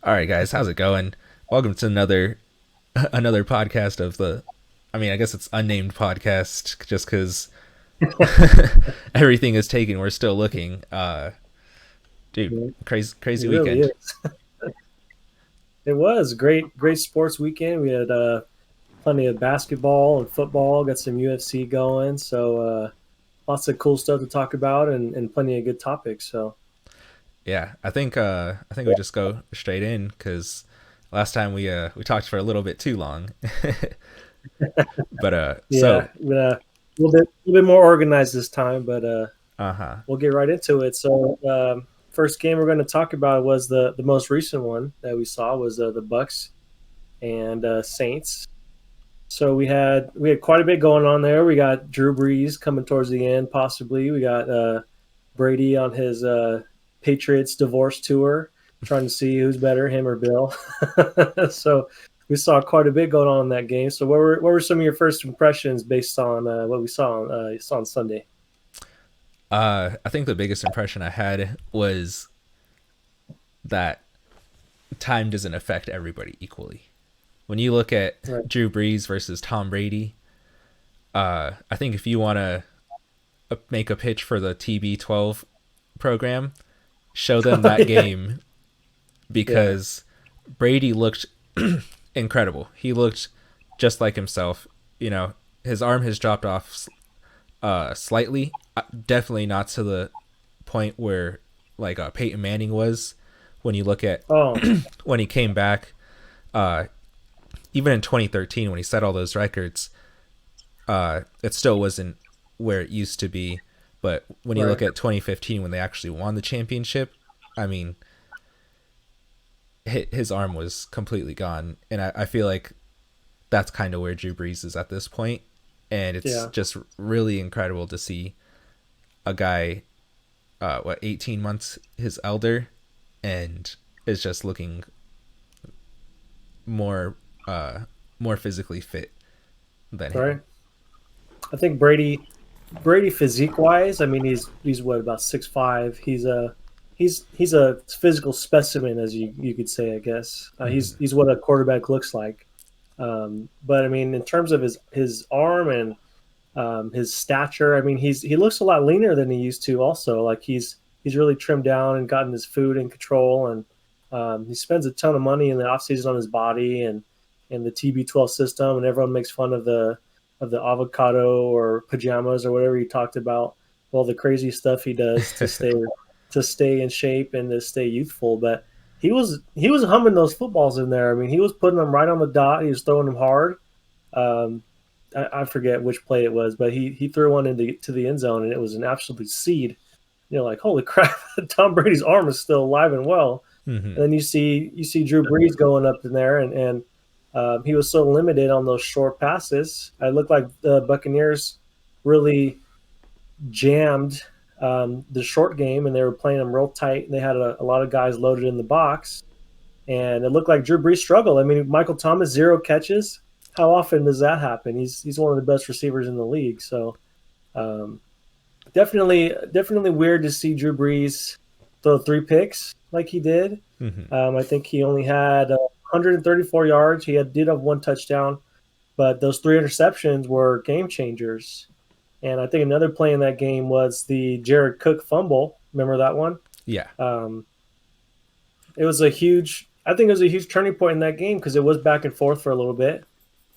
All right, guys, how's it going? Welcome to another podcast of the. I mean, I guess it's unnamed podcast, just because everything is taken. We're still looking. Dude, It crazy really weekend. is. It was great sports weekend. We had plenty of basketball and football. Got some UFC going, so lots of cool stuff to talk about, and plenty of good topics. So Yeah, I think we just go straight in because last time we talked for a little bit too long. But yeah, a little bit more organized this time, but uh huh. we'll get right into it. So first game we're going to talk about was the most recent one that we saw was the Bucks and Saints. So we had quite a bit going on there. We got Drew Brees coming towards the end, possibly. We got Brady on his Patriots divorce tour, trying to see who's better, him or Bill. So we saw quite a bit going on in that game. So what were some of your first impressions based on what we saw on Sunday? I think the biggest impression I had was that time doesn't affect everybody equally. When you look at Right. Drew Brees versus Tom Brady, I think if you want to make a pitch for the TB12 program, show them that Yeah, game yeah, because Brady looked incredible. He looked just like himself. You know, his arm has dropped off slightly, definitely not to the point where like Peyton Manning was when you look at oh, when he came back. Uh, Even in 2013 when he set all those records, it still wasn't where it used to be. But when you right. look at 2015 when they actually won the championship, I mean, his arm was completely gone, and I feel like that's kind of where Drew Brees is at this point, and it's Yeah, just really incredible to see a guy, 18 months his elder, and is just looking more uh more physically fit than him. right. I think Brady physique wise, I mean he's what about 6'5". He's a physical specimen, as you could say, I guess. Hmm. He's what a quarterback looks like. But I mean, in terms of his arm and his stature, I mean he looks a lot leaner than he used to. Also, like he's really trimmed down and gotten his food in control, and he spends a ton of money in the offseason on his body and the TB12 system, and everyone makes fun of the avocado or pajamas or whatever he talked about, all the crazy stuff he does to stay in shape and to stay youthful. But he was humming those footballs in there. I mean, he was putting them right on the dot. He was throwing them hard. Um, I forget which play it was, but he threw one into to the end zone, and it was an absolute seed. You're like, holy crap! Tom Brady's arm is still alive and well. Hmm. And then you see Drew Brees going up in there, and he was so limited on those short passes. I looked like the Buccaneers really jammed the short game, and they were playing them real tight. And they had a lot of guys loaded in the box, and it looked like Drew Brees struggled. I mean, Michael Thomas 0 catches. How often does that happen? He's one of the best receivers in the league. So um, definitely weird to see Drew Brees throw 3 picks like he did. Hmm. I think he only had 134 yards. Did have one touchdown, but those 3 interceptions were game changers. And I think another play in that game was the Jared Cook fumble. Remember that one? Yeah. Um, it was a huge. I think it was a huge turning point in that game because it was back and forth for a little bit,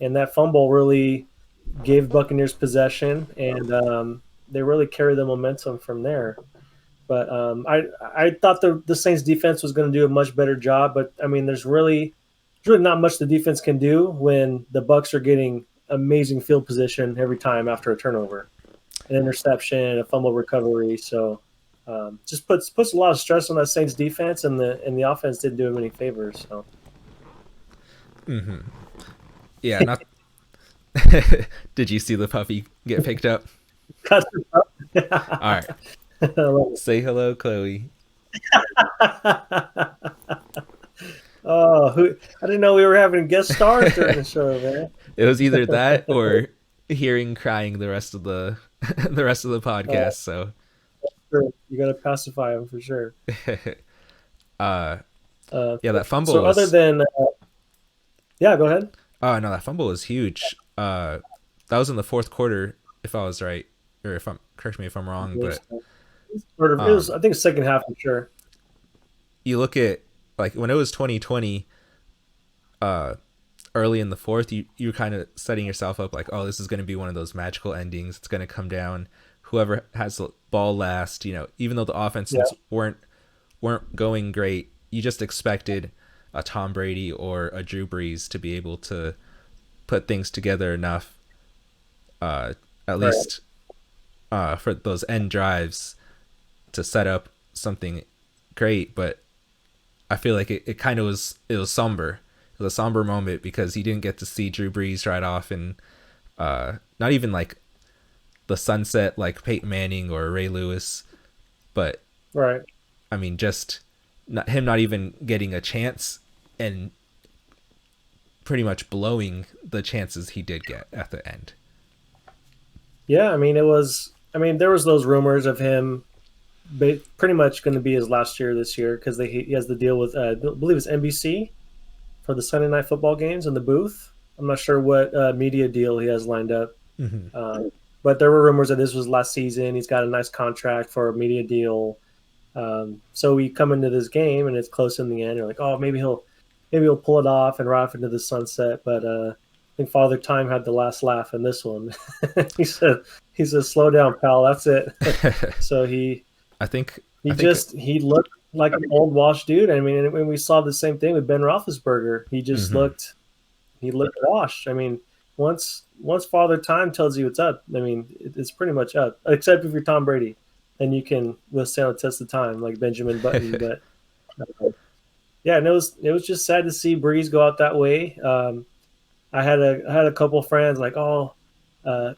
and that fumble really gave Buccaneers possession, and they really carried the momentum from there. But I thought the Saints defense was going to do a much better job. But I mean, there's really not much the defense can do when the Bucks are getting amazing field position every time after a turnover, an interception, a fumble recovery. So just puts a lot of stress on that Saints defense, and the offense didn't do him any favors. So Hmm. Yeah. Not. Did you see the puppy get picked up? All right. Say hello, Chloe. Oh, I didn't know we were having guest stars during the show, man. It was either that or hearing crying the rest of the the rest of the Uh, podcast. So, sure. You got to pacify him for sure. uh, Yeah, that fumble So other was. than yeah, go ahead. Oh no, that fumble was huge. That was in the fourth quarter, if I was right, or if I'm correct me if I'm I wrong. believe But so. Sort of. It was. I think second half for sure. you look at like when it was 2020, uh, early in the fourth, you kind of setting yourself up like, oh, this is going to be one of those magical endings. It's going to come down. Whoever has the ball last, even though the Yeah. offenses weren't going great, you just expected a Tom Brady or a Drew Brees to be able to put things together enough, at Right. least for those end drives to set up something great. But I feel like it kind of was somber. It was a somber moment because he didn't get to see Drew Brees right off, and not even like the sunset like Peyton Manning or Ray Lewis, but Right. I mean just not even getting a chance and pretty much blowing the chances he did get at the end. Yeah. I mean, it was. I mean, there was those rumors of him pretty much going to be his last year this year because he has the deal with I believe it's NBC for the Sunday night football games in the booth. I'm not sure what media deal he has lined up, Mm-hmm. but there were rumors that this was last season. He's got a nice contract for a media deal. So we come into this game and it's close in the end. You're like, oh, maybe he'll pull it off and ride off into the sunset. But I think Father Time had the last laugh in this one. he said, slow down, pal. That's it. So I think he I think he looked like an old washed dude. I mean, and when we saw the same thing with Ben Roethlisberger, mm-hmm. he looked washed. I mean, once Father Time tells you it's up, I mean, it's pretty much up. Except if you're Tom Brady, then you can withstand the test of time, like Benjamin Button. But yeah, and it was just sad to see Breeze go out that way. I had a couple of friends like, oh,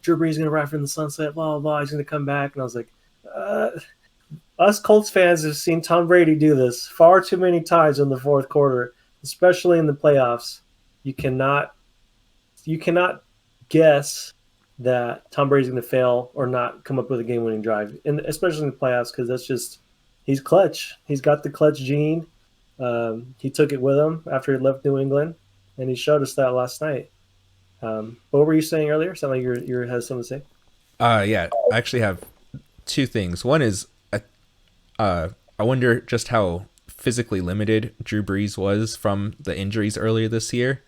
Drew Brees is gonna ride from the sunset, blah blah blah. He's gonna come back, and I was like, uh, us Colts fans have seen Tom Brady do this far too many times in the fourth quarter, especially in the playoffs. You cannot you cannot guess that Tom Brady's going to fail or not come up with a game-winning drive, and especially in the playoffs because that's just he's clutch. He's got the clutch gene. He took it with him after he left New England, and he showed us that last night. What were you saying earlier? Sound like you had something to say? Yeah, I actually have two things. One is I wonder just how physically limited Drew Brees was from the injuries earlier this year.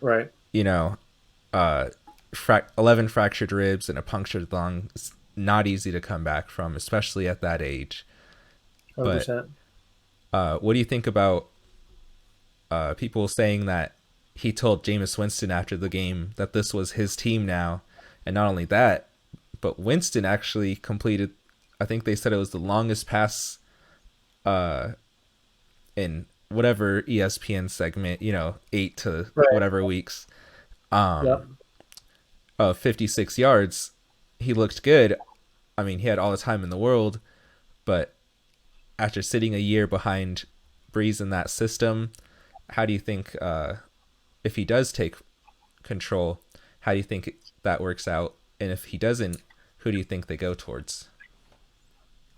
Right, You know, uh, 11 fractured ribs and a punctured lung. It's not easy to come back from, especially at that age. 100%. But what do you think about people saying that he told Jameis Winston after the game that this was his team now? And not only that, but Winston actually completed, I think they said it was the longest pass in whatever ESPN segment, 8 to Right. whatever weeks, Yep. 56 yards. He looked good. I mean, he had all the time in the world, but after sitting a year behind Breeze in that system, how do you think, if he does take control, how do you think that works out? And if he doesn't, who do you think they go towards?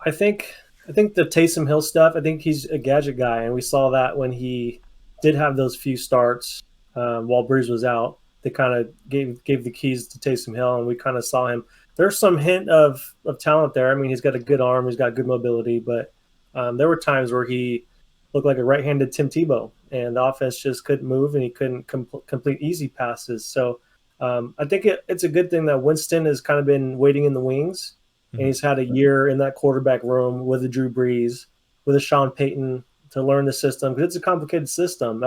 I think I think the Taysom Hill stuff. I think he's a gadget guy, and we saw that when he did have those few starts while Breeze was out. They kind of gave the keys to Taysom Hill, and we kind of saw him. There's some hint of talent there. I mean, he's got a good arm, he's got good mobility, but there were times where he looked like a right-handed Tim Tebow, and the offense just couldn't move, and he couldn't complete easy passes. So I think it's a good thing that Winston has kind of been waiting in the wings, and Mm-hmm. he's had a year in that quarterback room with a Drew Brees, with a Sean Payton to learn the system because it's a complicated system.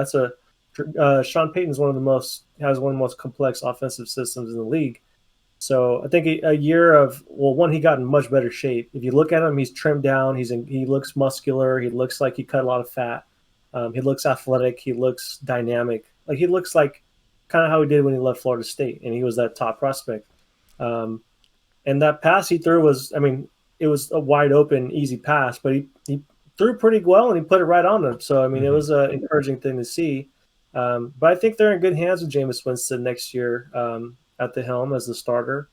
Sean Payton's one of the most complex offensive systems in the league. So I think a year of one, he got in much better shape. If you look at him, he's trimmed down. He looks muscular. He looks like he cut a lot of fat. He looks athletic. He looks dynamic. Like he looks like kind of how he did when he left Florida State, and he was that top prospect. Um, and that pass he threw was, I mean, it was a wide open, easy pass, but he threw pretty well and he put it right on him. So I mean, it Mm-hmm. was an encouraging thing to see. But I think they're in good hands with Jameis Winston next year at the helm as the starter.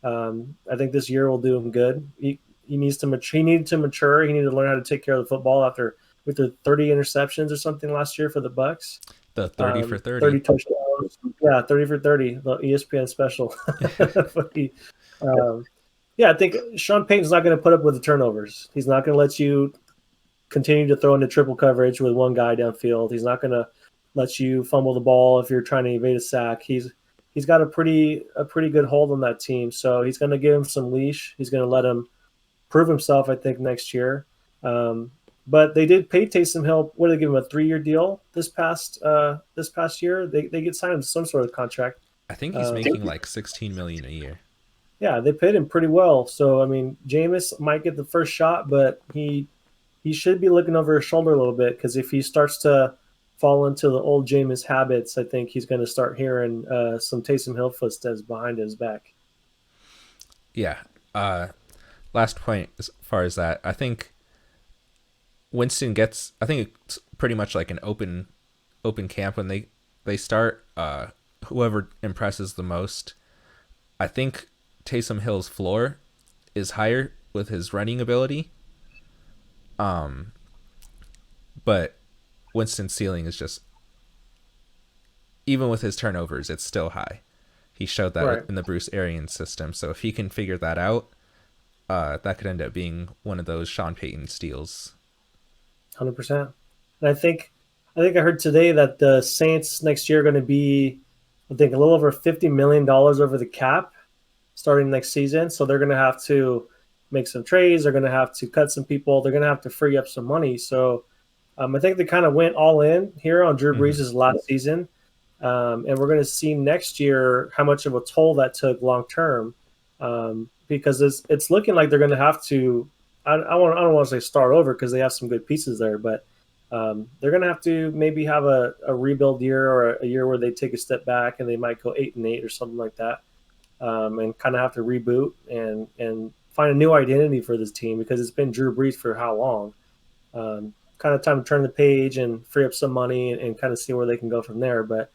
I think this year will do him good. He needs to mature. He needed to mature. He needed to learn how to take care of the football after with the 30 interceptions or something last year for the Bucks. The 30 for 30 30. touchdowns. Yeah, 30 for 30, the ESPN special. Yeah, I think Sean Payton's not going to put up with the turnovers. He's not going to let you continue to throw into triple coverage with one guy downfield. He's not going to let you fumble the ball if you're trying to evade a sack. He's got a pretty good hold on that team. So he's going to give him some leash. He's going to let him prove himself, I think, next year. But they did pay Taysom Hill. What did they give him, a 3-year deal this past year? They get signed him to some sort of contract. I think he's making like $16 million a year. Yeah, they paid him pretty well. So I mean, Jameis might get the first shot, but he should be looking over his shoulder a little bit, because if he starts to fall into the old Jameis habits, I think he's going to start hearing some Taysom Hill footsteps behind his back. Yeah. Last point as far as that, I think Winston gets. I think it's pretty much like an open camp when they start. Whoever impresses the most. I think Taysom Hill's floor is higher with his running ability. But Winston's ceiling is just, even with his turnovers, it's still high. He showed that Right. in the Bruce Arians system. So if he can figure that out, that could end up being one of those Sean Payton steals. 100%. And I think I heard today that the Saints next year are going to be, I think, a little over $50 million over the cap starting next season. So they're going to have to make some trades. They're going to have to cut some people. They're going to have to free up some money. So I think they kind of went all in here on Drew Brees' last season. And we're going to see next year how much of a toll that took long term, because it's looking like they're going to have to. I don't want to say start over, because they have some good pieces there, but they're going to have to maybe have a rebuild year, or a year where they take a step back and they might go 8-8 or something like that, and kind of have to reboot and find a new identity for this team, because it's been Drew Brees for how long? Kind of time to turn the page and free up some money and kind of see where they can go from there. But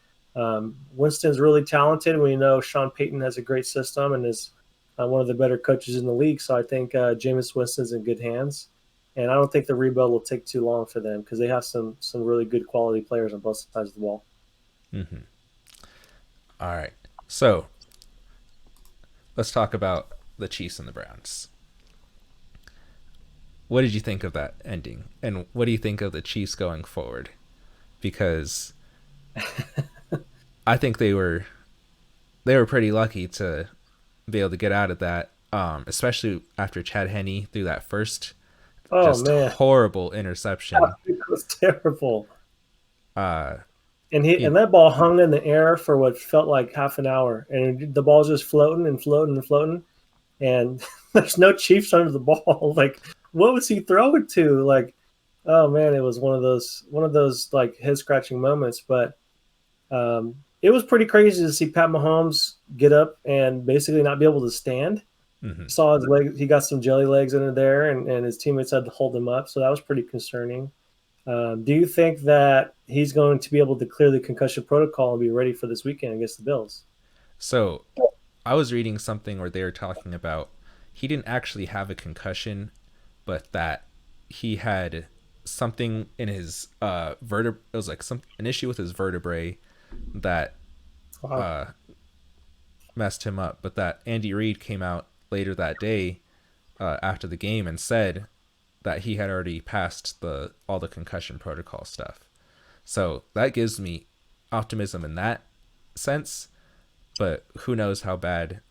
Winston's really talented. We know Sean Payton has a great system and is one of the better coaches in the league. So I think Jameis Winston's in good hands. And I don't think the rebuild will take too long for them, because they have some really good quality players on both sides of the ball. Mm-hmm. All right. So let's talk about the Chiefs and the Browns. What did you think of that ending? And what do you think of the Chiefs going forward? Because I think they were pretty lucky to be able to get out of that, especially after Chad Henne threw that first horrible interception. It was terrible. And that ball hung in the air for what felt like half an hour, and the ball's just floating and floating and floating, and there's no Chiefs under the ball. Like, what was he throwing to? Like, oh man, it was one of those like head scratching moments. But it was pretty crazy to see Pat Mahomes get up and basically not be able to stand. Mm-hmm. Saw his leg; he got some jelly legs under there, and his teammates had to hold him up. So that was pretty concerning. Do you think that he's going to be able to clear the concussion protocol and be ready for this weekend against the Bills? So I was reading something where they were talking about he didn't actually have a concussion, but that he had something in his vertebrae. It was like an issue with his vertebrae that messed him up. But that Andy Reid came out later that day after the game and said that he had already passed all the concussion protocol stuff. So that gives me optimism in that sense, but who knows how bad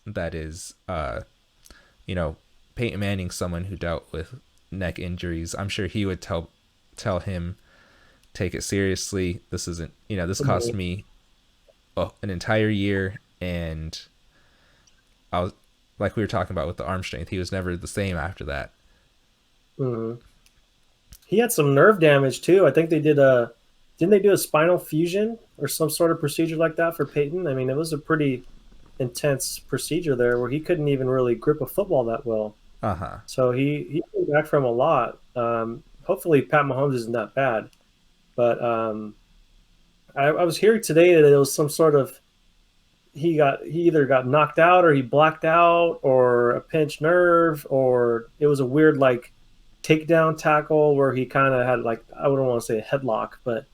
that is. Peyton Manning, someone who dealt with neck injuries, I'm sure he would tell him, take it seriously. This isn't, this cost me an entire year, and I was, like we were talking about with the arm strength, he was never the same after that. Mm-hmm. He had some nerve damage too. I think didn't they do a spinal fusion or some sort of procedure like that for Peyton? I mean, it was a pretty intense procedure there where he couldn't even really grip a football that well. Uh-huh. So he came back from a lot. Hopefully Pat Mahomes isn't that bad. But I was hearing today that it was some sort of he either got knocked out or he blacked out or a pinched nerve, or it was a weird like takedown tackle where he kind of had like, I wouldn't want to say a headlock, but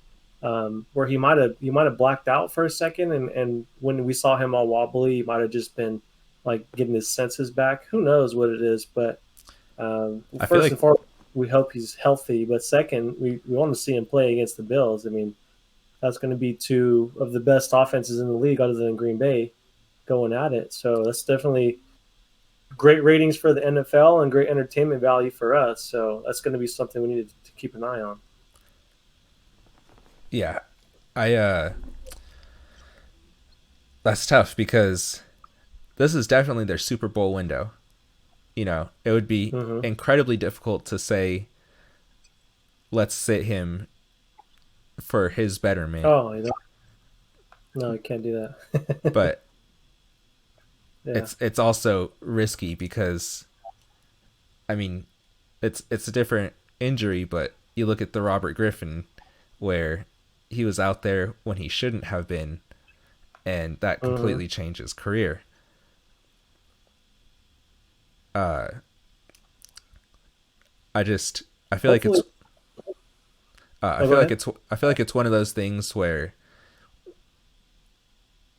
where he might have blacked out for a second, and when we saw him all wobbly, he might have just been like getting his senses back. Who knows what it is? But I feel first like and foremost, we hope he's healthy. But second, we want to see him play against the Bills. I mean, that's going to be two of the best offenses in the league, other than Green Bay, going at it. So that's definitely great ratings for the NFL and great entertainment value for us. So that's going to be something we need to keep an eye on. yeah, I that's tough because this is definitely their Super Bowl window. You know, it would be Mm-hmm. incredibly difficult to say, let's sit him for his betterment. Oh, no, I can't do that. But Yeah. it's also risky because, I mean, it's a different injury, but you look at the Robert Griffin where he was out there when he shouldn't have been, and that Mm-hmm. completely changed his career. Uh, I feel like it's Hopefully, oh, go ahead. I feel like it's one of those things where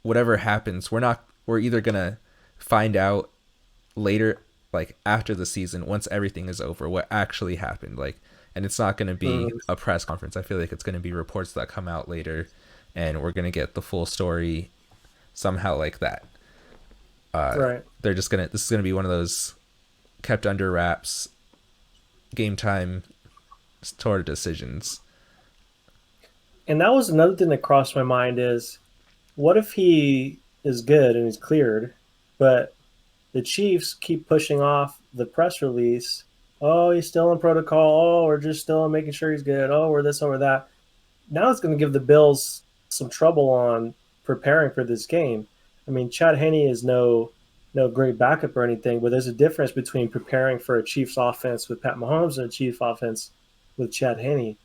whatever happens, we're either gonna find out later, like after the season, once everything is over, what actually happened. Like, and it's not gonna be Mm-hmm. a press conference. I feel like it's gonna be reports that come out later, and we're gonna get the full story somehow like that. Right. They're just gonna This is gonna be one of those kept under wraps, game time sort of decisions. And that was another thing that crossed my mind is, what if he is good and he's cleared, but the Chiefs keep pushing off the press release. Oh, he's still in protocol. Oh, we're just still making sure he's good. Oh, we're this, over that. Now it's going to give the Bills some trouble on preparing for this game. I mean, Chad Henne is no great backup or anything, but there's a difference between preparing for a Chiefs offense with Pat Mahomes and a Chiefs offense with Chad Henne.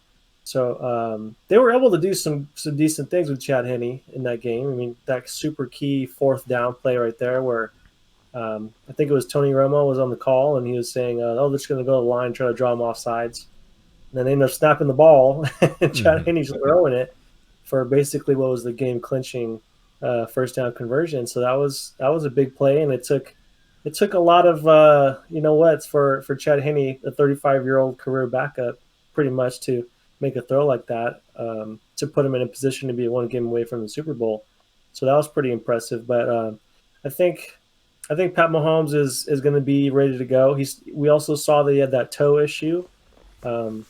So they were able to do some decent things with Chad Henne in that game. I mean, that super key fourth down play right there, where I think it was Tony Romo was on the call and he was saying, "Oh, they're just going to go to the line, try to draw them off sides." And then they end up snapping the ball, and Chad Mm-hmm. Henne's throwing it for basically what was the game clinching first down conversion. So that was a big play, and it took a lot of for Chad Henne, a 35-year-old career backup, pretty much to make a throw like that, to put him in a position to be one game away from the Super Bowl. So that was pretty impressive. But I think I think Pat Mahomes is going to be ready to go. We also saw that he had that toe issue. Um,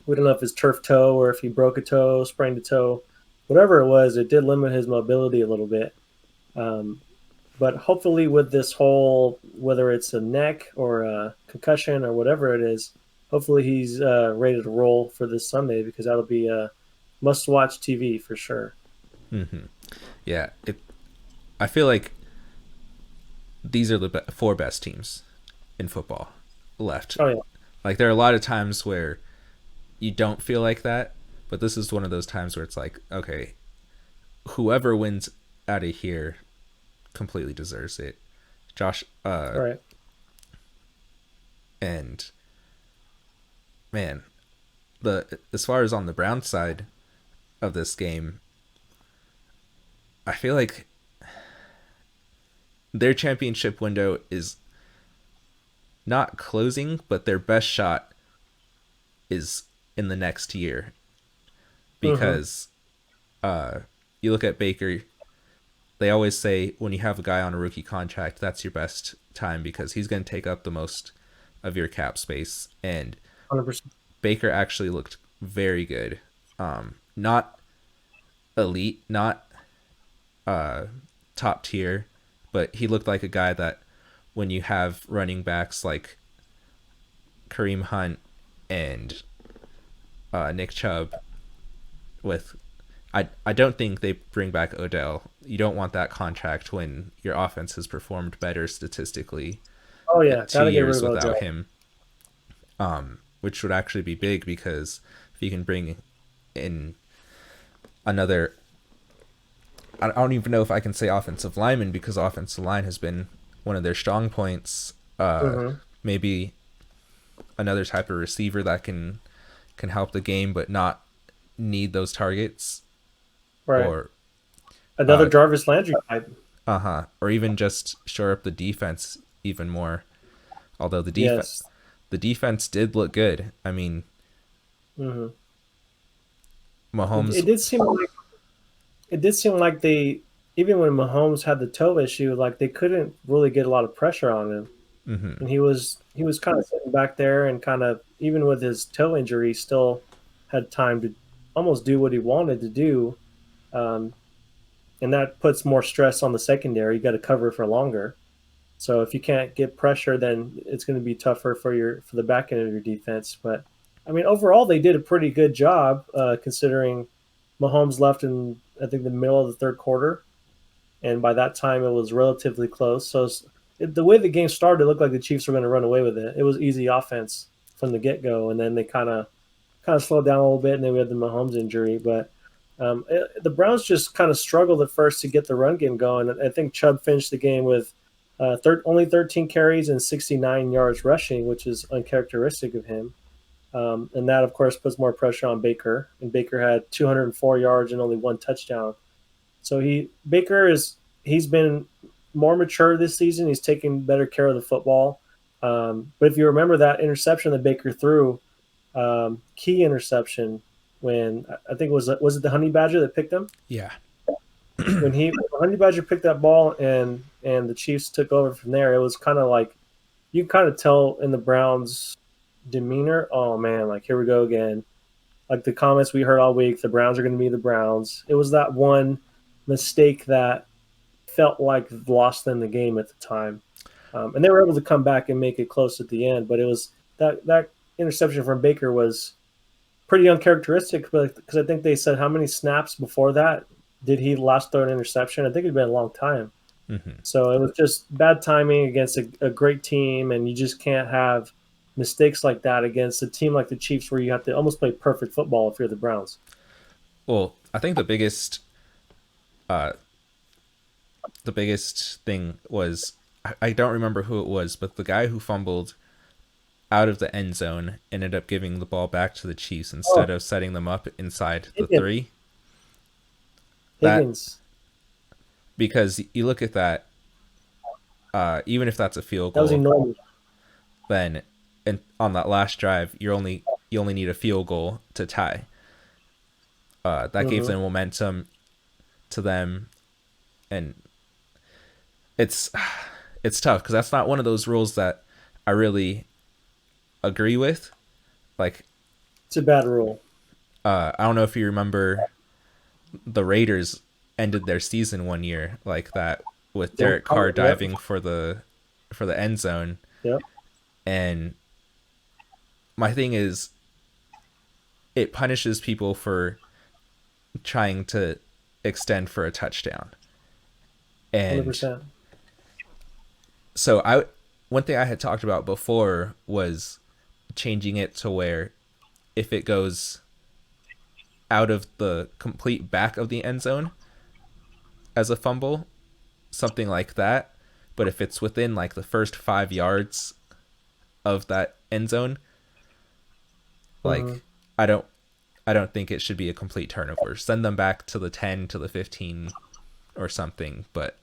we don't know if it's turf toe or if he broke a toe, sprained a toe, whatever it was. It did limit his mobility a little bit. Um, but hopefully, with this whole, whether it's a neck or a concussion or whatever it is, hopefully he's ready to roll for this Sunday, because that'll be a must-watch TV for sure. Mm-hmm. Yeah, I feel like these are the four best teams in football left. Oh yeah, Like there are a lot of times where you don't feel like that, but this is one of those times where it's like, okay, whoever wins out of here completely deserves it. Josh, all right. and man, the as far as on the Brown side of this game, I feel like their championship window is not closing, but their best shot is in the next year, Mm-hmm. because you look at Baker. They always say when you have a guy on a rookie contract, that's your best time because he's going to take up the most of your cap space. And 100%. Baker actually looked very good. Not elite, not top tier, but he looked like a guy that when you have running backs like Kareem Hunt and Nick Chubb with I don't think they bring back Odell. You don't want that contract when your offense has performed better statistically Oh yeah, two gotta get rid years of without Odell. him, which would actually be big because if you can bring in another, I don't even know if I can say offensive lineman because offensive line has been one of their strong points. Mm-hmm. Maybe another type of receiver that can help the game but not need those targets, Right. or Another uh Jarvis Landry type. or even just shore up the defense even more. Although Yes. the defense did look good. I mean, Hmm. Mahomes. It did seem like they, even when Mahomes had the toe issue, like they couldn't really get a lot of pressure on him, Hmm. and he was kind of sitting back there and kind of, even with his toe injury, still had time to almost do what he wanted to do. Um, and that puts more stress on the secondary. You got to cover for longer. So if you can't get pressure, then it's going to be tougher for the back end of your defense. But I mean, overall, they did a pretty good job considering Mahomes left in, I think, the middle of the third quarter, and by that time it was relatively close. So the way the game started, it looked like the Chiefs were going to run away with it. It was easy offense from the get go, and then they kind of slowed down a little bit, and then we had the Mahomes injury. But the Browns just kind of struggled at first to get the run game going. I think Chubb finished the game with only 13 carries and 69 yards rushing, which is uncharacteristic of him. And that, of course, puts more pressure on Baker. And Baker had 204 yards and only one touchdown. So he's been more mature this season. He's taking better care of the football. But if you remember that interception that Baker threw, key interception, when I think was it the Honey Badger that picked him? Yeah. When Honey Badger picked that ball and the Chiefs took over from there, it was kind of like you kind of tell in the Browns' demeanor, oh man, like here we go again. Like the comments we heard all week, the Browns are going to be the Browns. It was that one mistake that felt like lost them the game at the time, and they were able to come back and make it close at the end. But it was that interception from Baker was pretty uncharacteristic, because I think they said how many snaps before that did he last throw an interception? I think it'd been a long time. Hmm. So it was just bad timing against a great team, and you just can't have mistakes like that against a team like the Chiefs, where you have to almost play perfect football if you're the Browns. Well, I think uh, the biggest thing was I don't remember who it was, but the guy who fumbled out of the end zone ended up giving the ball back to the Chiefs instead Oh, of setting them up inside the Higgins. 3. That Higgins. Because you look at that, even if that's a field That was goal, enormous. then and on that last drive, you only need a field goal to tie. That gave Hmm. them momentum to them, and it's it's tough because that's not one of those rules that I really agree with. Like, It's a bad rule. I don't know if you remember, the Raiders ended their season one year like that with Yep. Derek Carr Yep. diving for the end zone. Yep. And my thing is, it punishes people for trying to extend for a touchdown. And 100%. so one thing I had talked about before was changing it to where if it goes out of the complete back of the end zone as a fumble, something like that. But if it's within like the first 5 yards of that end zone, Hmm. like I don't I don't think it should be a complete turnover. Send them back to the 10 to the 15 or something. But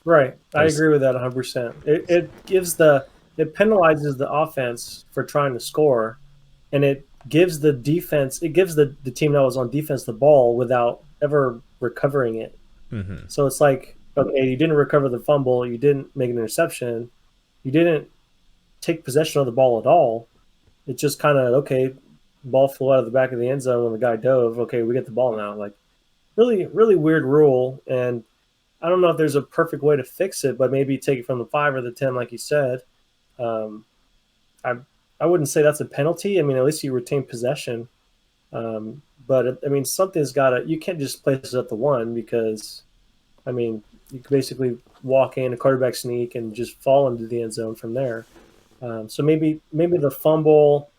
Right. I I just agree with that 100%. It penalizes the offense for trying to score, and it gives the defense, it gives the team that was on defense the ball without ever recovering it. hmm. So it's like, okay, you didn't recover the fumble, you didn't make an interception, you didn't take possession of the ball at all. It just kind of, okay, ball flew out of the back of the end zone when the guy dove. Okay, we get the ball now. Like, really, really weird rule. And I don't know if there's a perfect way to fix it, but maybe take it from the 5 or the 10, like you said. Um, I I wouldn't say that's a penalty. I mean, at least you retain possession. But I mean, something's got to. You can't just place it at the 1, because I mean, you can basically walk in a quarterback sneak and just fall into the end zone from there. So maybe the fumble,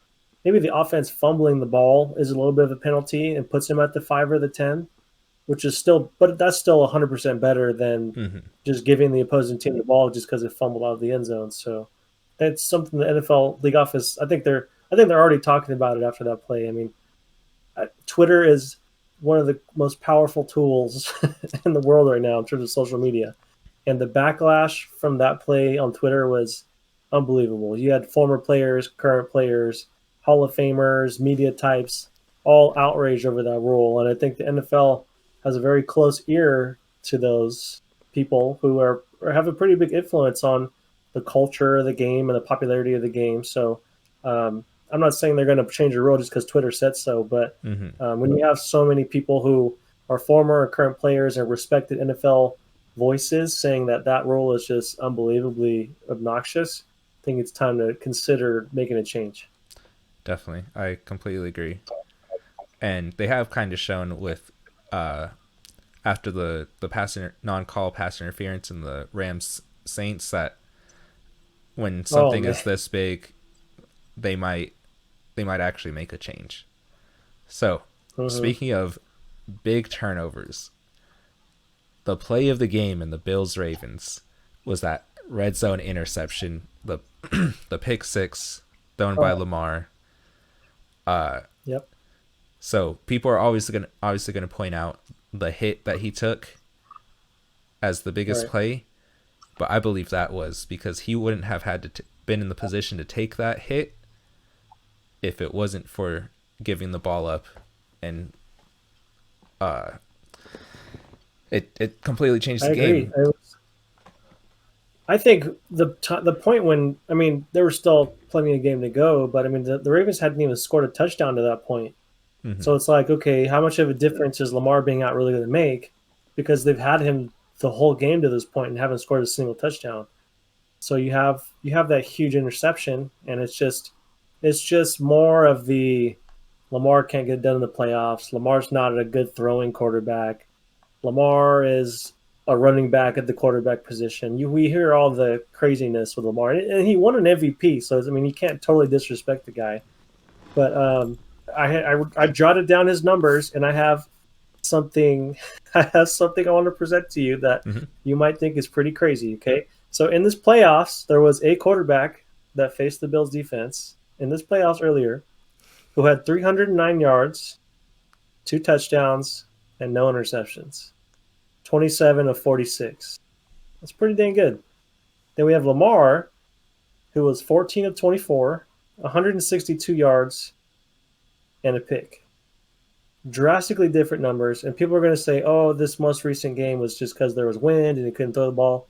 maybe the offense fumbling the ball is a little bit of a penalty and puts him at the 5 or the 10, which is still, but that's still 100% better than Hmm. just giving the opposing team the ball just because it fumbled out of the end zone. So it's something the NFL league office. I think they're already talking about it after that play. I mean, Twitter is one of the most powerful tools in the world right now in terms of social media, and the backlash from that play on Twitter was unbelievable. You had former players, current players, Hall of Famers, media types, all outraged over that rule, and I think the NFL has a very close ear to those people who are have a pretty big influence on the culture of the game and the popularity of the game. So I'm not saying they're going to change the rule just because Twitter said so, but Mm-hmm. when you have so many people who are former or current players and respected NFL voices saying that that rule is just unbelievably obnoxious, I think it's time to consider making a change. Definitely, I completely agree. And they have kind of shown with uh, after the non-call pass interference in the Rams Saints that when Oh something man. is this big, they might actually make a change. So, Hmm. speaking of big turnovers, the play of the game in the Bills Ravens was that red zone interception, the the pick six thrown by Oh, Lamar. Uh, yep. so people are obviously gonna point out the hit that he took as the biggest Right. play, but I believe that was because he wouldn't have had to been in the position to take that hit if it wasn't for giving the ball up, and uh, it completely changed I the agree. game. I think the point when I mean there was still plenty of game to go, but I mean the Ravens hadn't even scored a touchdown to that point. Hmm. So it's like, okay, how much of a difference is Lamar being out really going to make? Because they've had him the whole game to this point and haven't scored a single touchdown. So you have that huge interception, and it's just more of the Lamar can't get it done in the playoffs. Lamar's not a good throwing quarterback. Lamar is a running back at the quarterback position. We hear all the craziness with Lamar, and he won an MVP. So I mean, you can't totally disrespect the guy. But I jotted down his numbers, and I have something I have something I want to present to you that Hmm. you might think is pretty crazy. Okay, so in this playoffs, there was a quarterback that faced the Bills defense in this playoffs earlier who had 309 yards, two touchdowns, and no interceptions. 27 of 46. That's pretty dang good. Then we have Lamar, who was 14 of 24, 162 yards, and a pick. Drastically different numbers, and people are going to say, "Oh, this most recent game was just because there was wind and he couldn't throw the ball."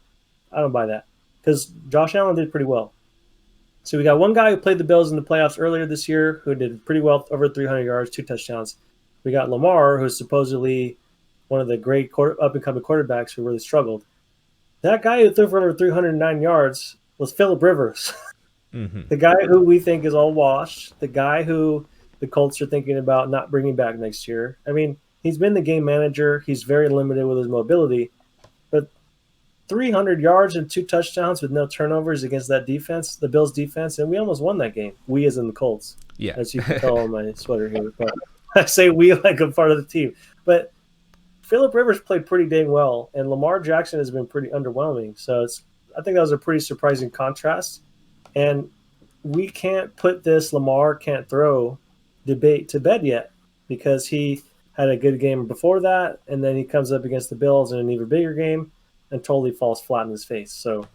I don't buy that because Josh Allen did pretty well. So we got one guy who played the Bills in the playoffs earlier this year who did pretty well, over 300 yards, two touchdowns. We got Lamar, who's supposedly one of the great up and coming quarterbacks who really struggled. That guy who threw for over 309 yards was Philip Rivers, Hmm. the guy who we think is all washed, the guy who the Colts are thinking about not bringing back next year. I mean, he's been the game manager. He's very limited with his mobility, but 300 yards and two touchdowns with no turnovers against that defense, the Bills defense, and we almost won that game. We, as in the Colts, Yeah. as you can tell on my sweater here. But I say we like I'm part of the team. But Philip Rivers played pretty dang well, and Lamar Jackson has been pretty underwhelming. So I think that was a pretty surprising contrast. And we can't put this Lamar can't throw debate to bed yet because he had a good game before that, and then he comes up against the Bills in an even bigger game and totally falls flat in his face. So,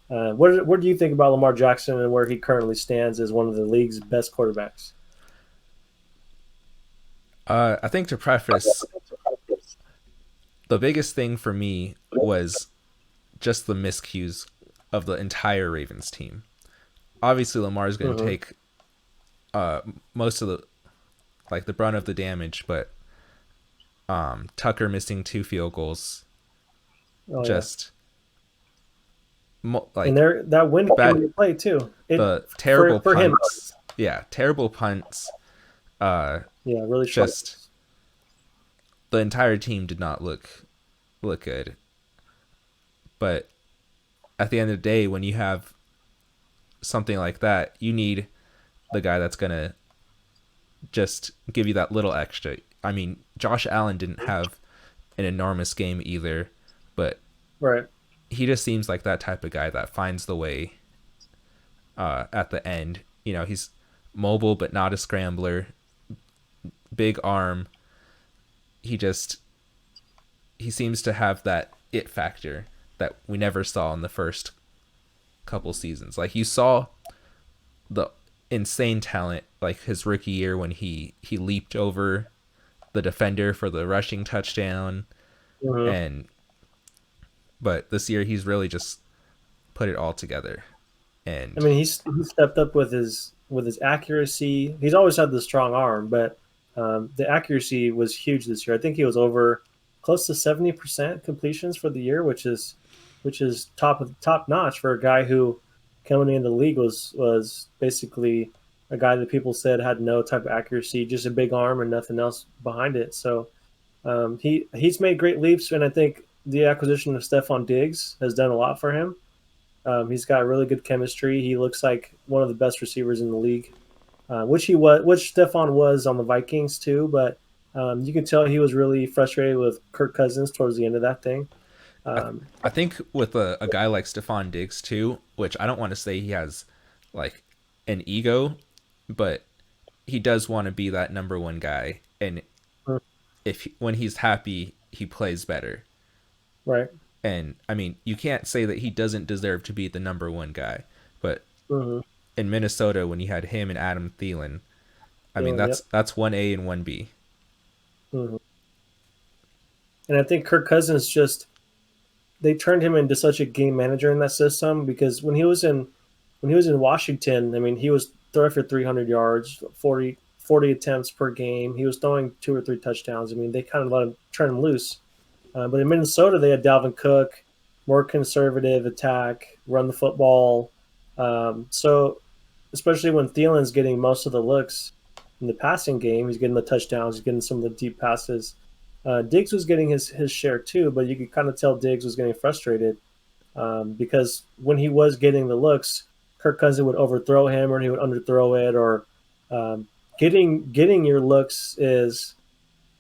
what do you think about Lamar Jackson and where he currently stands as one of the league's best quarterbacks? I think to preface, the biggest thing for me was just the miscues of the entire Ravens team. Obviously, Lamar is going to Mm-hmm. take most of the brunt of the damage, but Tucker missing two field goals, Oh yeah, just and like there that wind came bad, into play too. It the for terrible for him, punts. Yeah, terrible punts. Uh, yeah, really short. just the entire team did not look good. But at the end of the day, when you have something like that, you need the guy that's gonna just give you that little extra. I mean, Josh Allen didn't have an enormous game either, but Right. he just seems like that type of guy that finds the way at the end. You know, he's mobile but not a scrambler, big arm. He just he seems to have that it factor that we never saw in the first couple seasons. Like you saw the insane talent like his rookie year when he leaped over the defender for the rushing touchdown, Mhm. and but this year he's really just put it all together. I And mean, he stepped up with his accuracy. He's always had the strong arm, but the accuracy was huge this year. I think he was over close to 70% completions for the year, which is top notch for a guy who coming into the league was basically a guy that people said had no type of accuracy, just a big arm and nothing else behind it. So he's made great leaps, and I think the acquisition of Stephon Diggs has done a lot for him. He's got really good chemistry. He looks like one of the best receivers in the league, which Stephon was on the Vikings too. But you can tell he was really frustrated with Kirk Cousins towards the end of that thing. I, Um, I think with a guy like Stephon Diggs too, which I don't want to say he has like an ego, but he does want to be that number one guy. And if when he's happy, he plays better. right. And I mean, you can't say that he doesn't deserve to be the number one guy. But Mm-hmm. in Minnesota, when you had him and Adam Thielen, I mean Yep. that's 1A and 1B. Mm-hmm. And I think Kirk Cousins just they turned him into such a game manager in that system because when he was in Washington, I mean, he was throwing for 300 yards, 40 attempts per game. He was throwing 2 or 3 touchdowns. I mean, they kind of let him turn him loose. But in Minnesota, they had Dalvin Cook, more conservative attack, run the football. So especially when Thielen's getting most of the looks in the passing game, he's getting the touchdowns, he's getting some of the deep passes. Diggs was getting his share too, but you could kind of tell Diggs was getting frustrated because when he was getting the looks, Kirk Cousins would overthrow him or he would underthrow it, or um, getting your looks is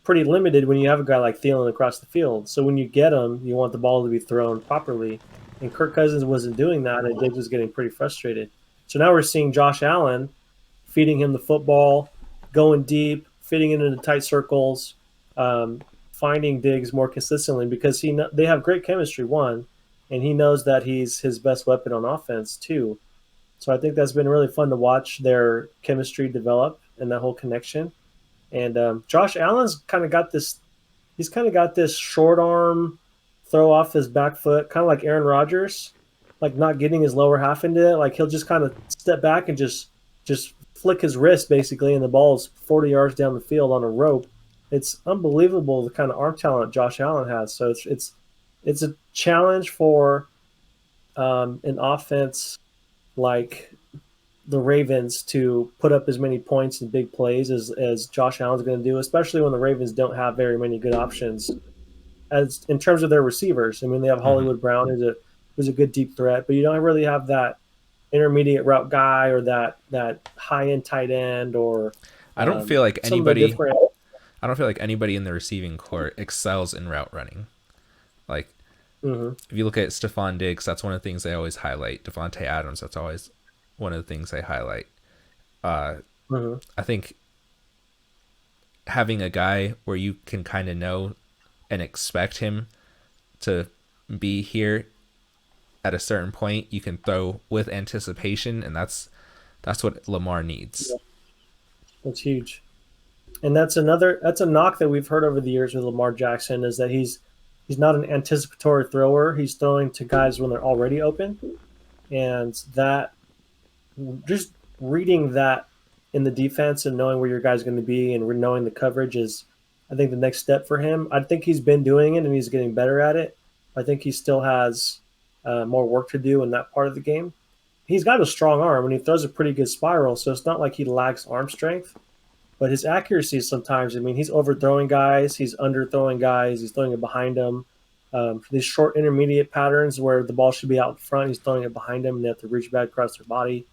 pretty limited when you have a guy like Thielen across the field. So when you get him, you want the ball to be thrown properly. And Kirk Cousins wasn't doing that, and Diggs was getting pretty frustrated. So now we're seeing Josh Allen feeding him the football, going deep, fitting it into tight circles, finding Diggs more consistently because they have great chemistry, one, and he knows that he's his best weapon on offense, too. So I think that's been really fun to watch their chemistry develop and that whole connection. And Josh Allen's kind of got this. He's kind of got this short arm throw off his back foot, kind of like Aaron Rodgers, like not getting his lower half into it. Like he'll just kind of step back and just flick his wrist basically, and the ball's 40 yards down the field on a rope. It's unbelievable the kind of arm talent Josh Allen has. So it's a challenge for an offense like the Ravens to put up as many points and big plays as Josh Allen's going to do, especially when the Ravens don't have very many good options as in terms of their receivers. I mean, they have Mm-hmm. Hollywood Brown who's a good deep threat, but you don't really have that intermediate route guy or that high end tight end or I don't feel like some of the anybody different. I don't feel like anybody in the receiving court excels in route running. Like Mm-hmm. if you look at Stephon Diggs, that's one of the things they always highlight. Devontae Adams, that's always one of the things they highlight. Mm-hmm. I think having a guy where you can kind of know and expect him to be here at a certain point, you can throw with anticipation, and that's what Lamar needs. Yeah, that's huge. And that's a knock that we've heard over the years with Lamar Jackson is that he's not an anticipatory thrower. He's throwing to guys when they're already open, and that just reading that in the defense and knowing where your guy's going to be and knowing the coverage is, I think, the next step for him. I think he's been doing it and he's getting better at it. I think he still has more work to do in that part of the game. He's got a strong arm and he throws a pretty good spiral, so it's not like he lacks arm strength. But his accuracy sometimes, I mean, he's overthrowing guys, he's underthrowing guys, he's throwing it behind him. These short intermediate patterns where the ball should be out front, he's throwing it behind him and they have to reach back across their body.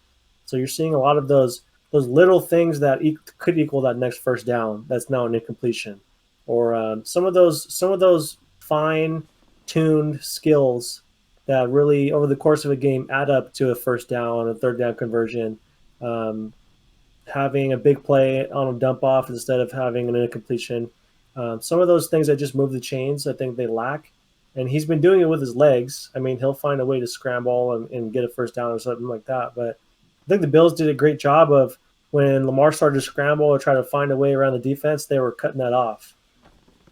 So you're seeing a lot of those little things that could equal that next first down. That's now an incompletion, or some of those fine tuned skills that really over the course of a game add up to a first down, a third down conversion. Um, Having a big play on a dump off instead of having an incompletion. Some of those things that just move the chains, I think they lack. And he's been doing it with his legs. I mean, he'll find a way to scramble and get a first down or something like that. But I think the Bills did a great job of when Lamar started to scramble or try to find a way around the defense, they were cutting that off.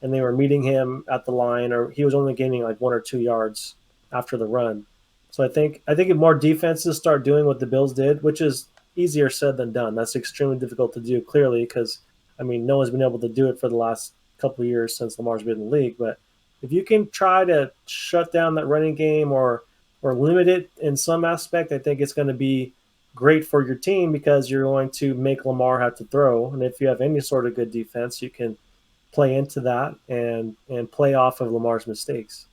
And they were meeting him at the line, or he was only gaining like 1 or 2 yards after the run. So I think if more defenses start doing what the Bills did, which is easier said than done. That's extremely difficult to do, clearly, because I mean, no one's been able to do it for the last couple of years since Lamar's been in the league. But if you can try to shut down that running game or limit it in some aspect, I think it's going to be great for your team because you're going to make Lamar have to throw. And if you have any sort of good defense, you can play into that and play off of Lamar's mistakes.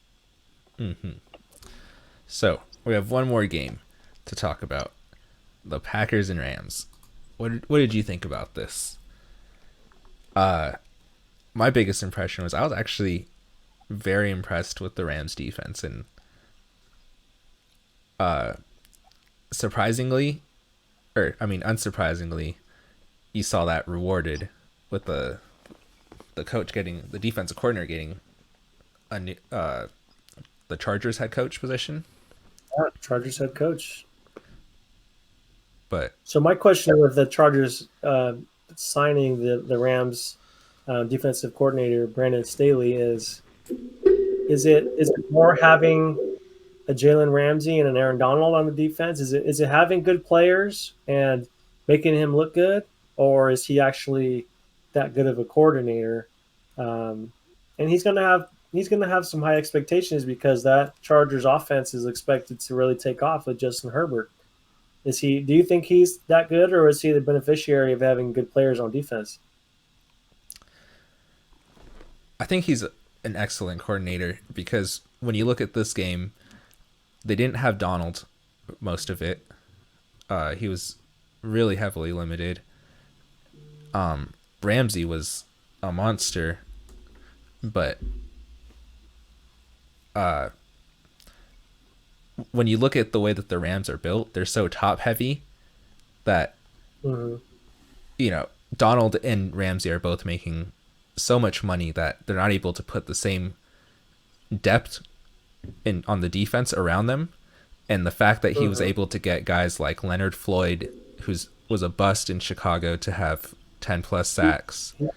Mm-hmm. So we have one more game to talk about. The Packers and Rams. What did you think about this? My biggest impression was I was actually very impressed with the Rams defense, and unsurprisingly, you saw that rewarded with the coach getting the defensive coordinator getting a new, the Chargers head coach position. Yeah, Chargers head coach. But so my question with the Chargers signing the Rams defensive coordinator Brandon Staley is it more having a Jalen Ramsey and an Aaron Donald on the defense? Is it having good players and making him look good, or is he actually that good of a coordinator? And he's gonna have some high expectations because that Chargers offense is expected to really take off with Justin Herbert. Do you think he's that good, or is he the beneficiary of having good players on defense? I think he's an excellent coordinator because when you look at this game, they didn't have Donald most of it. He was really heavily limited. Ramsey was a monster, but when you look at the way that the Rams are built, they're so top heavy that, Donald and Ramsey are both making so much money that they're not able to put the same depth on the defense around them. And the fact that he was able to get guys like Leonard Floyd, was a bust in Chicago, to have 10 plus sacks. He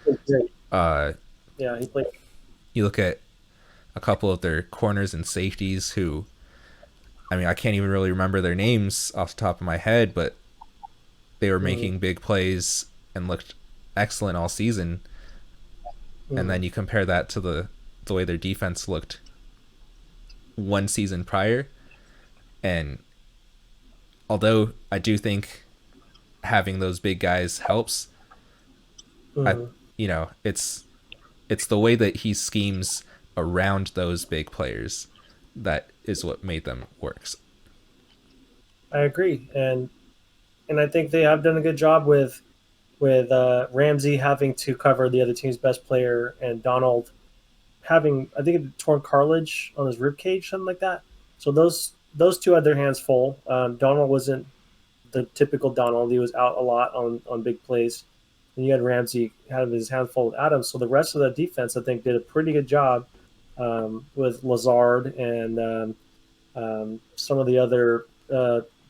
played. You look at a couple of their corners and safeties who, I can't even really remember their names off the top of my head, but they were making big plays and looked excellent all season. And then you compare that to the way their defense looked one season prior. And although I do think having those big guys helps, it's the way that he schemes around those big players that is what made them work. I agree, and I think they have done a good job with Ramsey having to cover the other team's best player, and Donald having, I think, a torn cartilage on his rib cage, something like that. So those two had their hands full. Donald wasn't the typical Donald; he was out a lot on big plays. And you had Ramsey had his hands full with Adams. So the rest of the defense, I think, did a pretty good job with Lazard and some of the other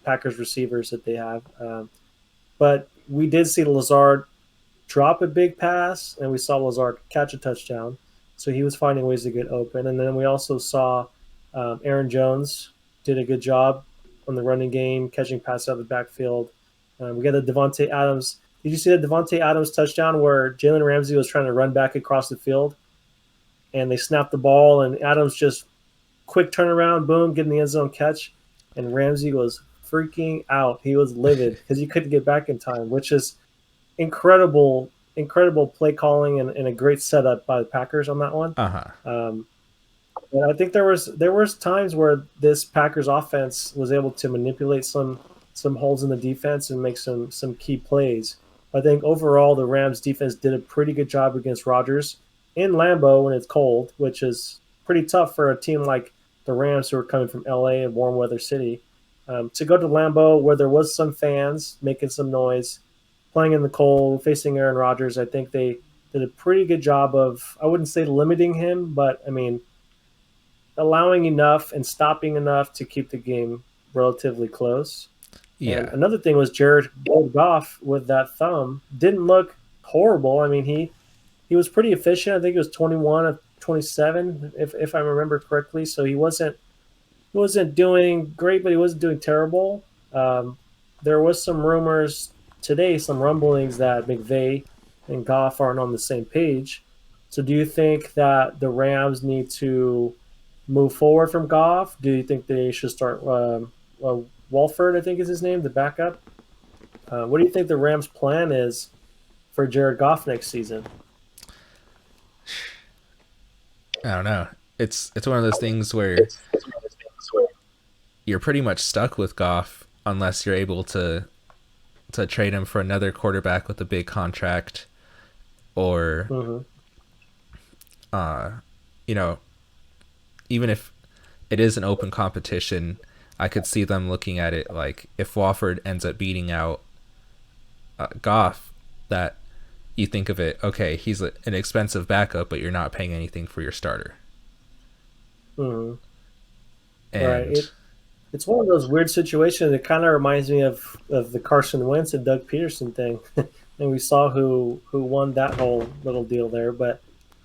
Packers receivers that they have. But we did see Lazard drop a big pass, and we saw Lazard catch a touchdown. So he was finding ways to get open. And then we also saw Aaron Jones did a good job on the running game, catching passes out of the backfield. We got the Devontae Adams. Did you see the Devontae Adams touchdown where Jalen Ramsey was trying to run back across the field, and they snapped the ball, and Adams just quick turnaround, boom, getting the end zone catch, and Ramsey was freaking out. He was livid because he couldn't get back in time, which is incredible play calling and a great setup by the Packers on that one. And I think there was times where this Packers offense was able to manipulate some holes in the defense and make some key plays. I think overall the Rams defense did a pretty good job against Rodgers in Lambeau when it's cold, which is pretty tough for a team like the Rams, who were coming from LA, a warm weather city, to go to Lambeau where there was some fans making some noise, playing in the cold, facing Aaron Rodgers. I think they did a pretty good job of, I wouldn't say limiting him, but I mean, allowing enough and stopping enough to keep the game relatively close. And Yeah. another thing was Jared Goff with that thumb didn't look horrible. I mean, he was pretty efficient. I think it was 21 of 27, if I remember correctly. So he wasn't doing great, but he wasn't doing terrible. Um, there was some rumors today, some rumblings that McVay and Goff aren't on the same page. So do you think that the Rams need to move forward from Goff? Do you think they should start Walford? I think is his name, the backup. What do you think the Rams' plan is for Jared Goff next season? I don't know. It's one of those things where you're pretty much stuck with Goff unless you're able to trade him for another quarterback with a big contract, or Mm-hmm. you know, even if it is an open competition, I could see them looking at it like if Wofford ends up beating out Goff, that you think of it, okay, he's an expensive backup, but you're not paying anything for your starter. Mm-hmm. Right. And It's one of those weird situations. It kind of reminds me of the Carson Wentz and Doug Peterson thing, and we saw who won that whole little deal there. But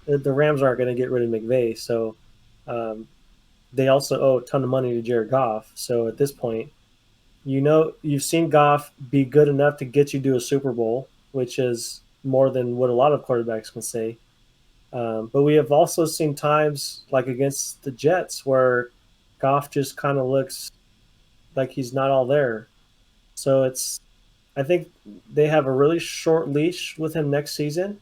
the Rams aren't going to get rid of McVay, so um, they also owe a ton of money to Jared Goff. So at this point, you've seen Goff be good enough to get you to a Super Bowl, which is more than what a lot of quarterbacks can say. But we have also seen times like against the Jets where Goff just kind of looks like he's not all there. So I think they have a really short leash with him next season.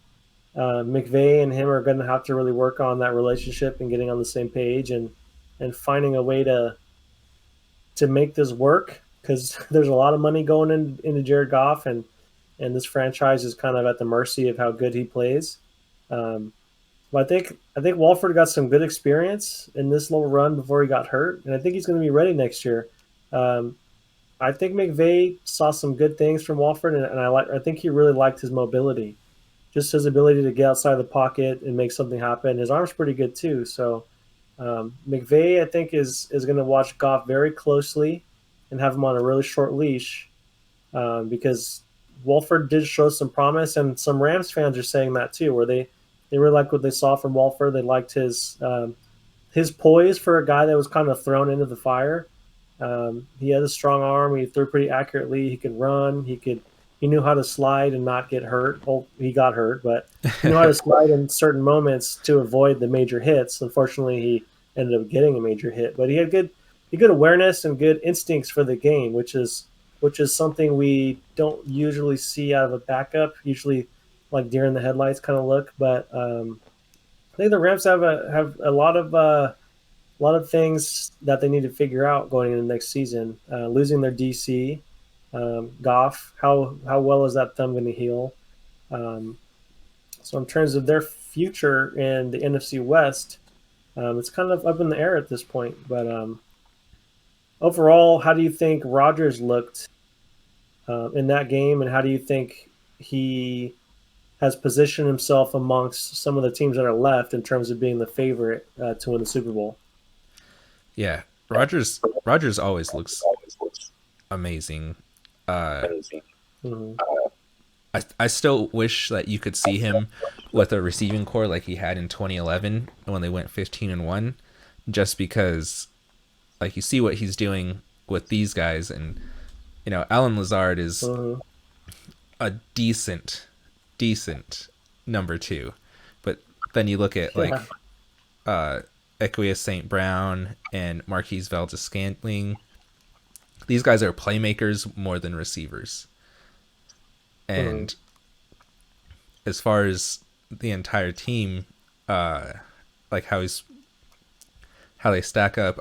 McVay and him are going to have to really work on that relationship and getting on the same page and finding a way to make this work because there's a lot of money going into Jared Goff and this franchise is kind of at the mercy of how good he plays. Um, but I think Walford got some good experience in this little run before he got hurt, and I think he's going to be ready next year. Um, I think McVay saw some good things from Walford, and I think he really liked his mobility, just his ability to get outside the pocket and make something happen. His arm's pretty good too. So McVay, I think, is going to watch Goff very closely and have him on a really short leash because Walford did show some promise, and some Rams fans are saying that too, where they really liked what they saw from Walford. They liked his poise for a guy that was kind of thrown into the fire. He had a strong arm. He threw pretty accurately. He could run. He knew how to slide and not get hurt. Well, he got hurt, but he knew how to slide in certain moments to avoid the major hits. Unfortunately, he ended up getting a major hit, but he had good awareness and good instincts for the game, which is something we don't usually see out of a backup. Usually, like deer in the headlights kind of look. But I think the Rams have a lot of things that they need to figure out going into next season. Losing their DC, Goff, how well is that thumb going to heal? So in terms of their future in the NFC West, it's kind of up in the air at this point. But overall, how do you think Rodgers looked in that game, and how do you think he has positioned himself amongst some of the teams that are left in terms of being the favorite to win the Super Bowl? yeah, Rogers always looks amazing. Mm-hmm. I still wish that you could see him with a receiving core like he had in 2011 when they went 15-1, just because like you see what he's doing with these guys, and Alan Lazard is a decent number 2, but then you look at like Equius St. Brown and Marquise Valdes-Scantling. These guys are playmakers more than receivers. And as far as the entire team, like how they stack up,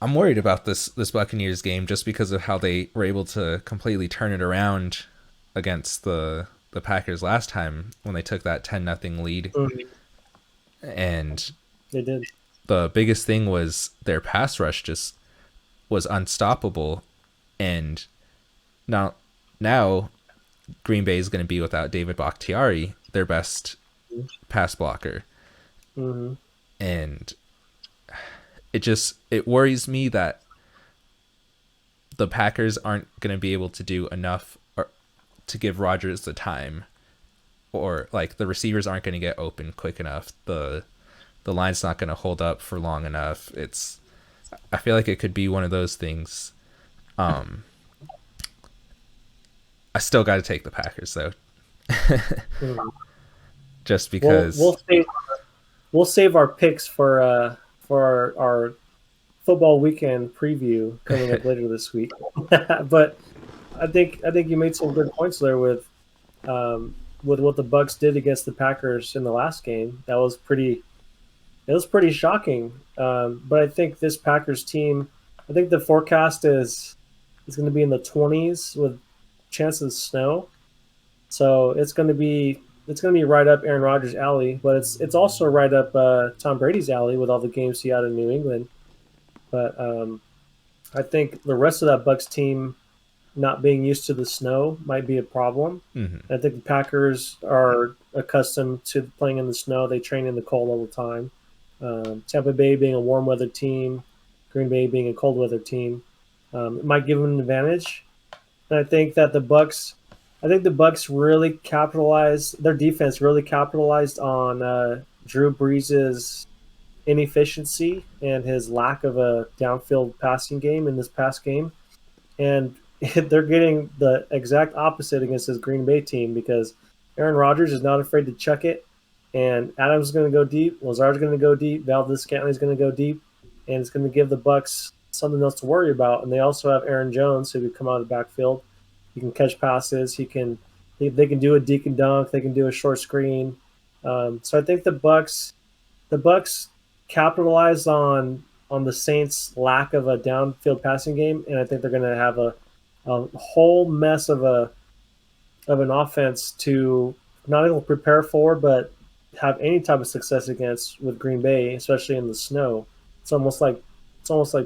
I'm worried about this Buccaneers game just because of how they were able to completely turn it around against the Packers last time when they took that 10-0 lead. Mm-hmm. And They did. the biggest thing was their pass rush just was unstoppable. And now Green Bay is going to be without David Bakhtiari, their best pass blocker. Mm-hmm. And it worries me that the Packers aren't going to be able to do enough to give Rodgers the time, or like the receivers aren't going to get open quick enough. The line's not going to hold up for long enough. I feel like it could be one of those things. I still got to take the Packers though. Just because we'll save our picks for our football weekend preview coming up later this week. But I think you made some good points there with what the Bucks did against the Packers in the last game. That was pretty shocking. But I think this Packers team, I think the forecast is going to be in the 20s with chances of snow. So it's going to be right up Aaron Rodgers' alley, but it's also right up Tom Brady's alley with all the games he had in New England. But I think the rest of that Bucks team not being used to the snow might be a problem. Mm-hmm. I think the Packers are accustomed to playing in the snow. They train in the cold all the time. Tampa Bay being a warm weather team, Green Bay being a cold weather team, it might give them an advantage. And I think that the Bucks really capitalized. Their defense really capitalized on Drew Brees' inefficiency and his lack of a downfield passing game in this past game, and they're getting the exact opposite against this Green Bay team because Aaron Rodgers is not afraid to chuck it, and Adams is going to go deep, Lazard's going to go deep, Valdez-Scantling is going to go deep, and it's going to give the Bucks something else to worry about. And they also have Aaron Jones, who could come out of the backfield. He can catch passes. They can do a deke and dunk. They can do a short screen. So I think the Bucks capitalized on the Saints' lack of a downfield passing game, and I think they're going to have a whole mess of an offense to not only prepare for, but have any type of success against with Green Bay, especially in the snow. It's almost like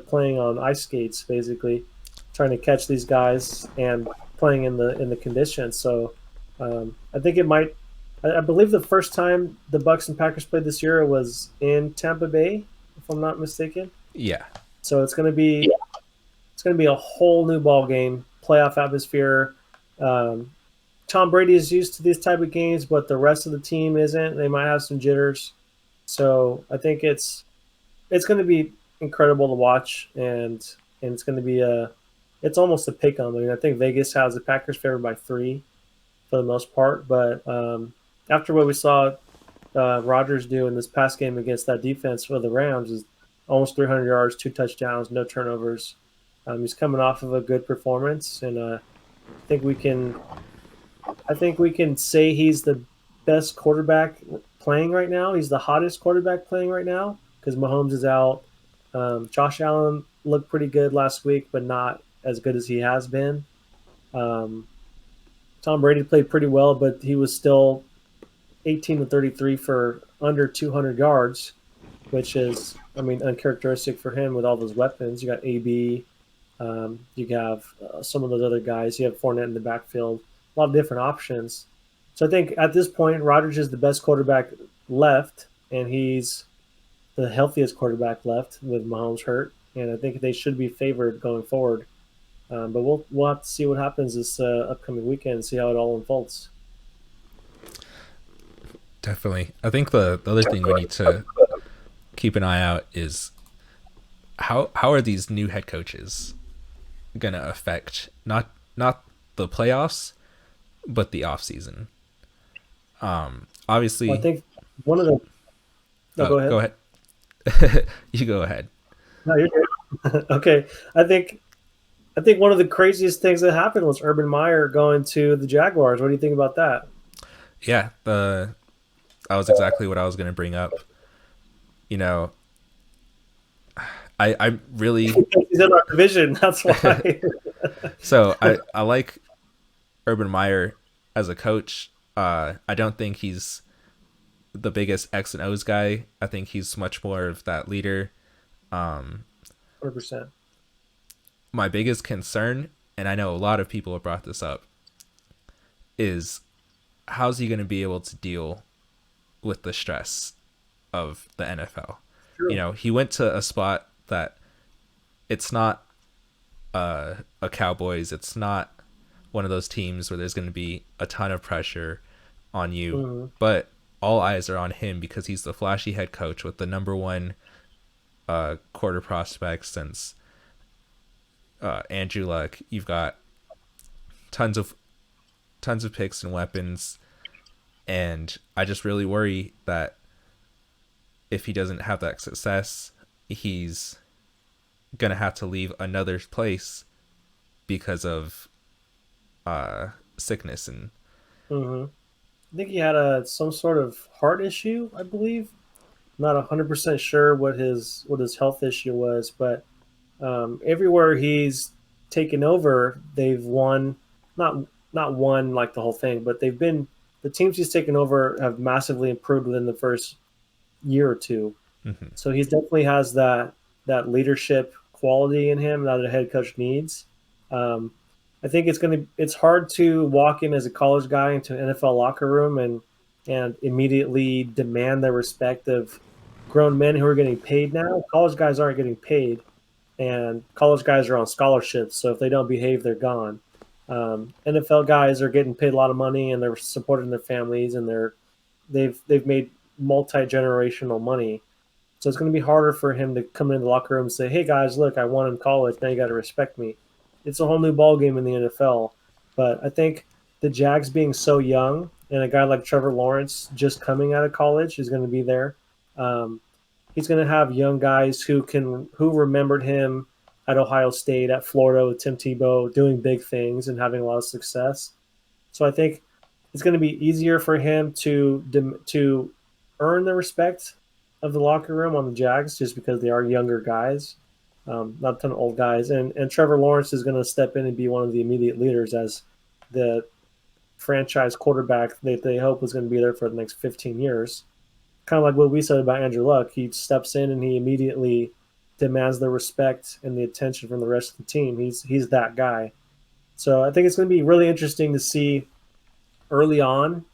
playing on ice skates, basically, trying to catch these guys and playing in the conditions. So I think it might. I believe the first time the Bucks and Packers played this year was in Tampa Bay, if I'm not mistaken. Yeah. So it's going to be a whole new ball game, playoff atmosphere. Tom Brady is used to these type of games, but the rest of the team isn't. They might have some jitters. So I think it's going to be incredible to watch, and it's going to be it's almost a pick 'em. I mean, I think Vegas has the Packers favored by 3 for the most part, but after what we saw Rodgers do in this past game against that defense for the Rams, is almost 300 yards, 2 touchdowns, no turnovers. He's coming off of a good performance, and I think we can say he's the best quarterback playing right now. He's the hottest quarterback playing right now because Mahomes is out. Josh Allen looked pretty good last week, but not as good as he has been. Tom Brady played pretty well, but he was still 18-33 for under 200 yards, which is, uncharacteristic for him with all those weapons. You got AB, you have some of those other guys. You have Fournette in the backfield, a lot of different options. So I think at this point, Rodgers is the best quarterback left, and he's the healthiest quarterback left with Mahomes hurt, and I think they should be favored going forward. But we'll have to see what happens this upcoming weekend and see how it all unfolds. Definitely. I think the other thing we need to keep an eye out is how are these new head coaches going to affect not the playoffs, but the offseason. Obviously, well, I think one of the. No, go ahead. Go ahead. You go ahead. No, you're good. Okay, I think one of the craziest things that happened was Urban Meyer going to the Jaguars. What do you think about that? Yeah, that was exactly what I was going to bring up. I really he's in our division. That's why. So I like Urban Meyer as a coach. I don't think he's the biggest X and O's guy. I think he's much more of that leader. 100%. My biggest concern, and I know a lot of people have brought this up, is how's he going to be able to deal with the stress of the NFL? You True. know, he went to a spot that it's not a Cowboys. It's not one of those teams where there's going to be a ton of pressure on you, Mm-hmm. but all eyes are on him because he's the flashy head coach with the number one quarter prospect since Andrew Luck. You've got tons of picks and weapons, and I just really worry that if he doesn't have that success, he's gonna have to leave another place because of sickness and Mm-hmm. I think he had some sort of heart issue, I believe. Not 100% sure what his health issue was, but everywhere he's taken over, they've won. Not not won like the whole thing, but the teams he's taken over have massively improved within the first year or two. mhm. So he definitely has that leadership quality in him that a head coach needs. Um, I think it's hard to walk in as a college guy into an NFL locker room and immediately demand the respect of grown men who are getting paid now. College guys aren't getting paid, and college guys are on scholarships. So if they don't behave, they're gone. NFL guys are getting paid a lot of money and they're supporting their families and they've made multi generational money. So it's going to be harder for him to come into the locker room and say, "Hey guys, look, I won in college. Now you got to respect me." It's a whole new ball game in the NFL. But I think the Jags being so young and a guy like Trevor Lawrence just coming out of college is going to be there. Um, he's going to have young guys who remembered him at Ohio State, at Florida with Tim Tebow, doing big things and having a lot of success. So I think it's going to be easier for him to earn the respect of the locker room on the Jags just because they are younger guys, not a ton of old guys. And Trevor Lawrence is going to step in and be one of the immediate leaders as the franchise quarterback that they hope is going to be there for the next 15 years. Kind of like what we said about Andrew Luck. He steps in and he immediately demands the respect and the attention from the rest of the team. He's that guy. So I think it's going to be really interesting to see early on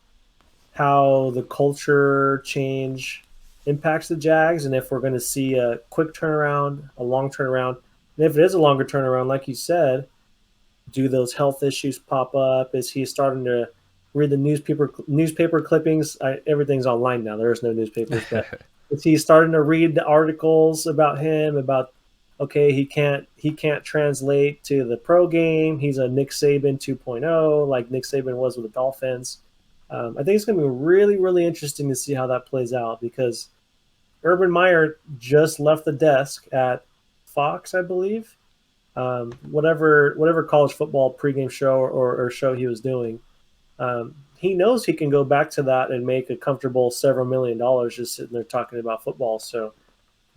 how the culture change impacts the Jags and if we're going to see a quick turnaround, a long turnaround. And if it is a longer turnaround, like you said, do those health issues pop up? Is he starting to read the newspaper clippings? Everything's online now. There's no newspapers, but is he starting to read the articles about him about okay, he can't translate to the pro game. He's a Nick Saban 2.0, like Nick Saban was with the Dolphins. I think it's going to be really, really interesting to see how that plays out because Urban Meyer just left the desk at Fox, I believe. Whatever college football pregame show or show he was doing, he knows he can go back to that and make a comfortable several $1,000,000 just sitting there talking about football. So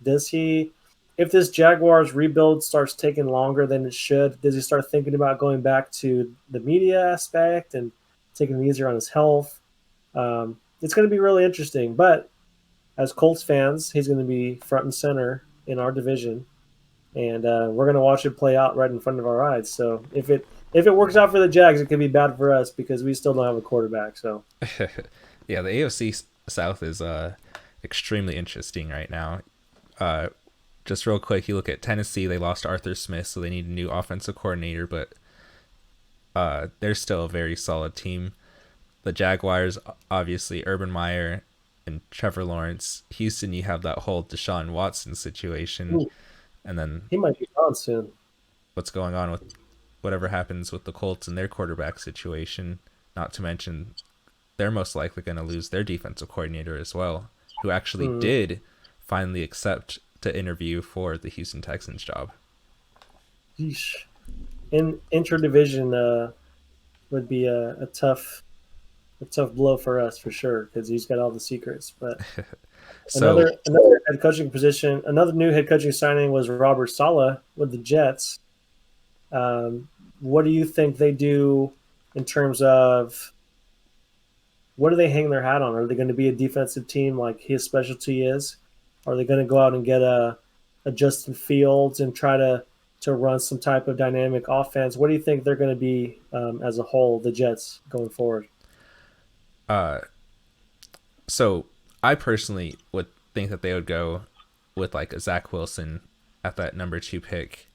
does he? If this Jaguars rebuild starts taking longer than it should, does he start thinking about going back to the media aspect and taking it easier on his health? It's going to be really interesting. But as Colts fans, he's going to be front and center in our division, and we're going to watch it play out right in front of our eyes. So if it works out for the Jags, it could be bad for us because we still don't have a quarterback. So Yeah, the AFC South is extremely interesting right now. Just real quick, you look at Tennessee, they lost Arthur Smith, so they need a new offensive coordinator, but they're still a very solid team. The Jaguars, obviously, Urban Meyer and Trevor Lawrence. Houston, you have that whole Deshaun Watson situation. And then he might be gone soon. what's going on with whatever happens with the Colts and their quarterback situation. Not to mention, they're most likely going to lose their defensive coordinator as well, who actually did finally accept to interview for the Houston Texans job. Yeesh. In interdivision would be a tough blow for us for sure because he's got all the secrets. But So another head coaching position, another new head coaching signing was Robert Saleh with the Jets. What do you think they do in terms of what do they hang their hat on? Are they going to be a defensive team like his specialty is? Are they going to go out and get a Justin Fields and try to run some type of dynamic offense? What do you think they're going to be as a whole, the Jets going forward? So I personally would think that they would go with like a Zach Wilson at that number 2 pick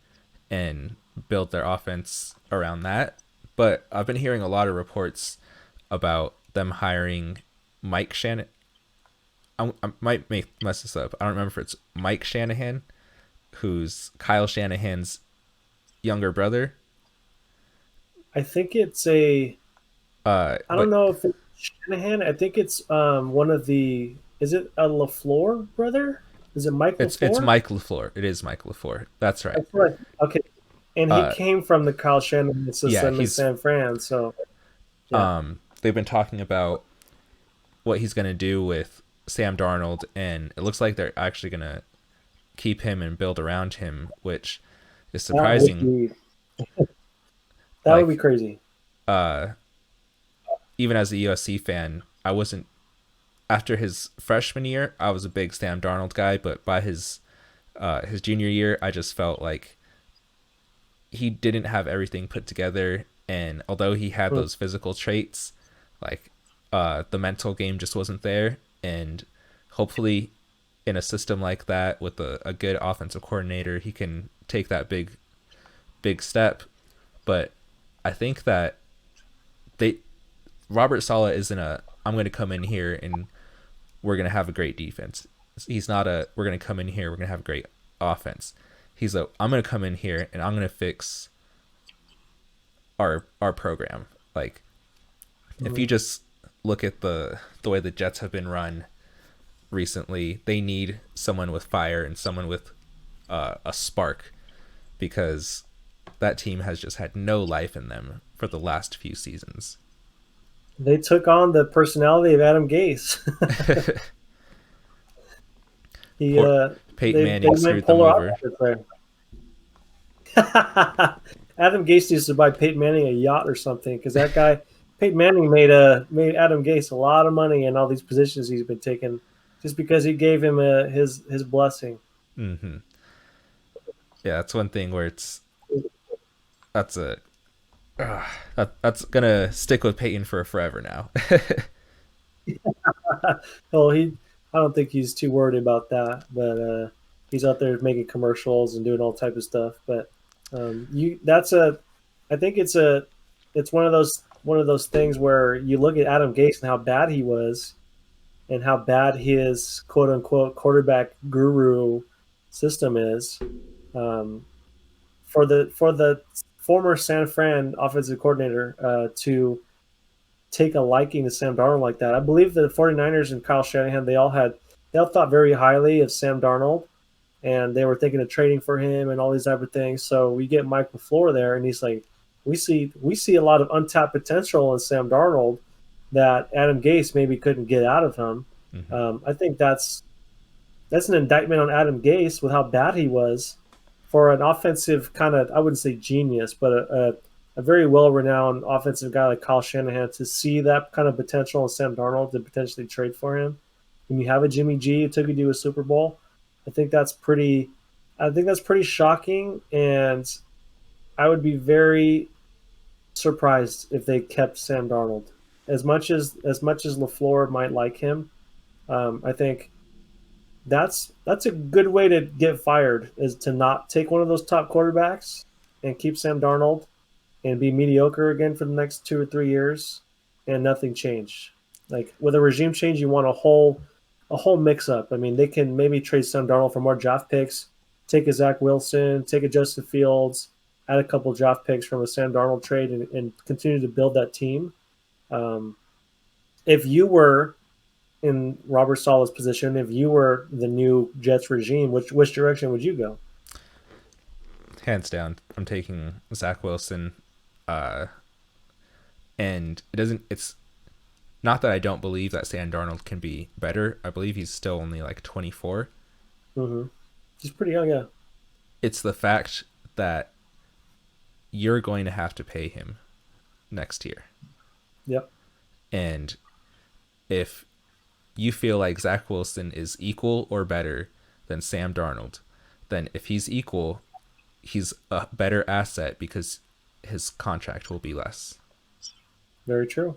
and build their offense around that. But I've been hearing a lot of reports about them hiring Mike Shanahan. I might mess this up. I don't remember if it's Mike Shanahan, who's Kyle Shanahan's younger brother. I think it's a. I don't know if it's Shanahan. I think it's one of the. Is it a LaFleur brother? Is it Mike LaFleur? It's Mike LaFleur. It is Mike LaFleur. That's right. That's right. Okay, and he came from the Kyle Shanahan system in San Fran. So, yeah. They've been talking about what he's going to do with Sam Darnold, and it looks like they're actually going to keep him and build around him, which is surprising. That would be crazy. Even as a USC fan, I wasn't. After his freshman year, I was a big Sam Darnold guy, but by his junior year, I just felt like he didn't have everything put together. And although he had those physical traits, like the mental game just wasn't there. And hopefully, in a system like that with a good offensive coordinator, he can take that big step. But I think that Robert Saleh isn't I'm going to come in here and we're going to have a great defense. He's not we're going to come in here, we're going to have a great offense. He's I'm going to come in here and I'm going to fix our program. Like, if you just look at the way the Jets have been run recently, they need someone with fire and someone with a spark, because that team has just had no life in them for the last few seasons. They took on the personality of Adam Gase. Peyton Manning screwed them over. Adam Gase needs to buy Peyton Manning a yacht or something, because that guy, Peyton Manning, made Adam Gase a lot of money in all these positions he's been taking, just because he gave him his blessing. Mm-hmm. Yeah, that's one thing where that's gonna stick with Peyton for forever now. Well, I don't think he's too worried about that, but he's out there making commercials and doing all type of stuff. But I think it's one of those things where you look at Adam Gase and how bad he was, and how bad his quote unquote quarterback guru system is. For the former San Fran offensive coordinator to take a liking to Sam Darnold like that. I believe the 49ers and Kyle Shanahan, they all thought very highly of Sam Darnold, and they were thinking of trading for him and all these type of things. So we get Mike LaFleur there, and he's like, we see a lot of untapped potential in Sam Darnold that Adam Gase maybe couldn't get out of him. Mm-hmm. I think that's an indictment on Adam Gase with how bad he was for an offensive kind of, I wouldn't say genius, but a very well-renowned offensive guy like Kyle Shanahan, to see that kind of potential in Sam Darnold and potentially trade for him. When you have a Jimmy G who took you to a Super Bowl, I think that's pretty shocking, and I would be very surprised if they kept Sam Darnold. As much as LaFleur might like him, I think that's a good way to get fired, is to not take one of those top quarterbacks and keep Sam Darnold and be mediocre again for the next 2 or 3 years and nothing change. Like, with a regime change, you want a whole mix up. I mean, they can maybe trade Sam Darnold for more draft picks, take a Zach Wilson, take a Justin Fields, add a couple draft picks from a Sam Darnold trade, and continue to build that team. If you were in Robert Saleh's position, if you were the new Jets regime, which direction would you go? Hands down, I'm taking Zach Wilson. And it's not that I don't believe that Sam Darnold can be better. I believe he's still only like 24. Mm-hmm. He's pretty young, yeah. It's the fact that you're going to have to pay him next year. Yep. And if you feel like Zach Wilson is equal or better than Sam Darnold, then if he's equal, he's a better asset because his contract will be less. Very true.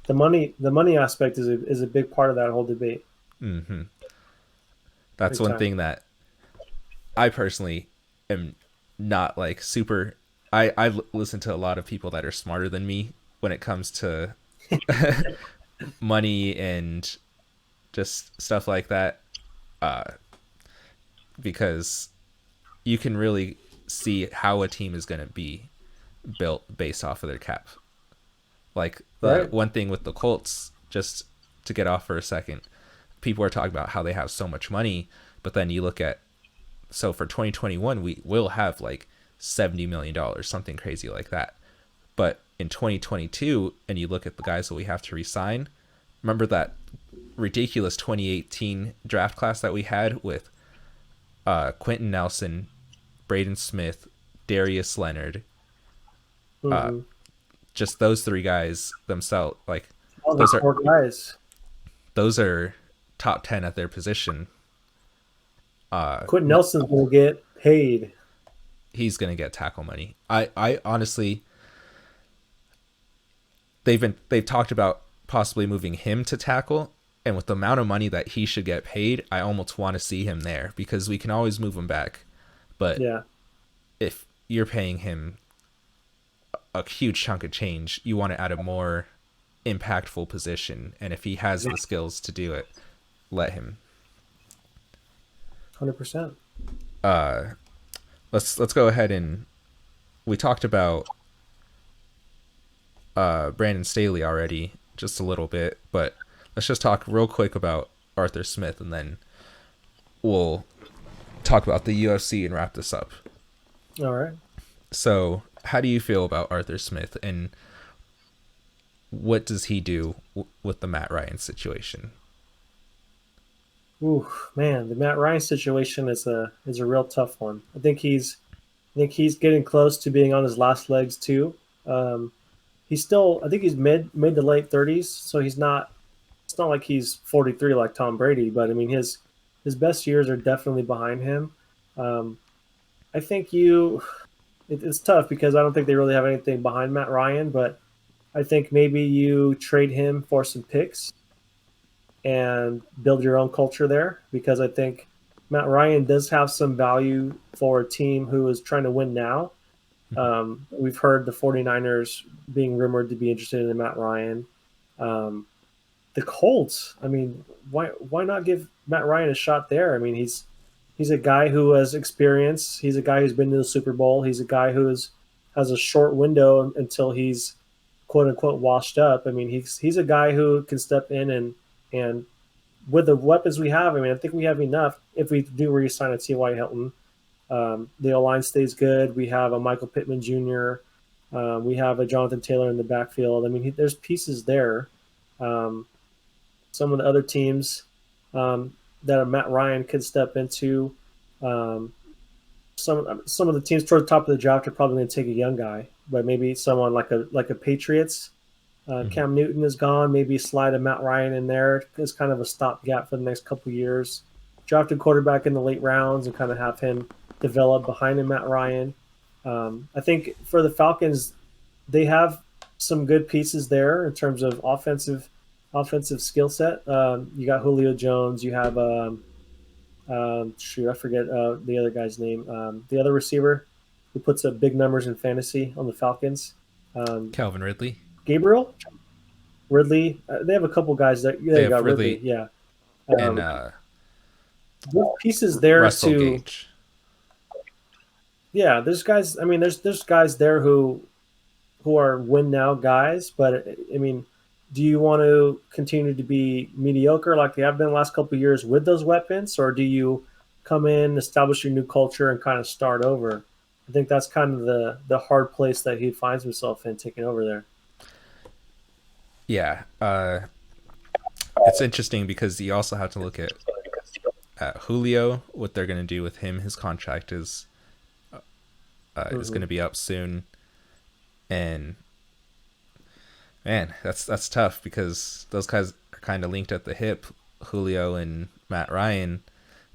The money aspect is a big part of that whole debate. Mm-hmm. That's Big one time. thing that I personally am not like super. I listen to a lot of people that are smarter than me when it comes to money and just stuff like that, because you can really see how a team is going to be built based off of their cap. Like the Right. one thing with the Colts, just to get off for a second, people are talking about how they have so much money, but then you look at, so for 2021 we will have like $70 million, something crazy like that. But in 2022, and you look at the guys that we have to re-sign, remember that ridiculous 2018 draft class that we had with Quentin Nelson, Braden Smith, Darius Leonard, Mm-hmm. just those three guys themselves, like All the those are four guys. those are top 10 at their position. Quentin Nelson's going to get paid. He's gonna get tackle money. I honestly, they've talked about possibly moving him to tackle, and with the amount of money that he should get paid, I almost want to see him there because we can always move him back. But Yeah. if you're paying him a huge chunk of change, you want to add a more impactful position, and if he has the skills to do it, let him. 100%. Let's go ahead, and we talked about Brandon Staley already just a little bit, but let's just talk real quick about Arthur Smith, and then we'll talk about the UFC and wrap this up. All right. So, how do you feel about Arthur Smith, and what does he do with the Matt Ryan situation? Ooh, man, the Matt Ryan situation is a real tough one. I think he's getting close to being on his last legs too. He's still, I think he's mid to late 30s, so he's not. It's not like he's 43 like Tom Brady, but I mean his best years are definitely behind him. Um, I think it's tough because I don't think they really have anything behind Matt Ryan, but I think maybe you trade him for some picks and build your own culture there because I think Matt Ryan does have some value for a team who is trying to win now. We've heard the 49ers being rumored to be interested in Matt Ryan. Um, the Colts, I mean, why not give Matt Ryan a shot there? I mean, he's a guy who has experience. He's a guy who's been to the Super Bowl. He's a guy has a short window until he's quote unquote washed up. I mean, he's a guy who can step in and with the weapons we have, I mean, I think we have enough if we do re-sign a T.Y. Hilton. The O-line stays good. We have a Michael Pittman Jr. We have a Jonathan Taylor in the backfield. I mean, there's pieces there. Some of the other teams that Matt Ryan could step into. Some of the teams toward the top of the draft are probably going to take a young guy, but maybe someone like a Patriots. Cam Newton is gone. Maybe slide a Matt Ryan in there as kind of a stopgap for the next couple of years. Draft a quarterback in the late rounds and kind of have him develop behind him, Matt Ryan. I think for the Falcons, they have some good pieces there in terms of offensive skill set. You got Julio Jones. You have I forget the other guy's name. The other receiver who puts up big numbers in fantasy on the Falcons. Calvin Ridley. Gabriel, Ridley. They have a couple guys that they got Ridley. Yeah, and there's pieces there Russell to. Gage. Yeah, there's guys. I mean, there's guys there who are win now guys. But I mean, do you want to continue to be mediocre like they have been the last couple of years with those weapons, or do you come in, establish your new culture, and kind of start over? I think that's kind of the hard place that he finds himself in taking over there. Yeah, it's interesting because you also have to look at Julio, what they're going to do with him. His contract is going to be up soon, and Man, that's tough because those guys are kind of linked at the hip, Julio and Matt Ryan,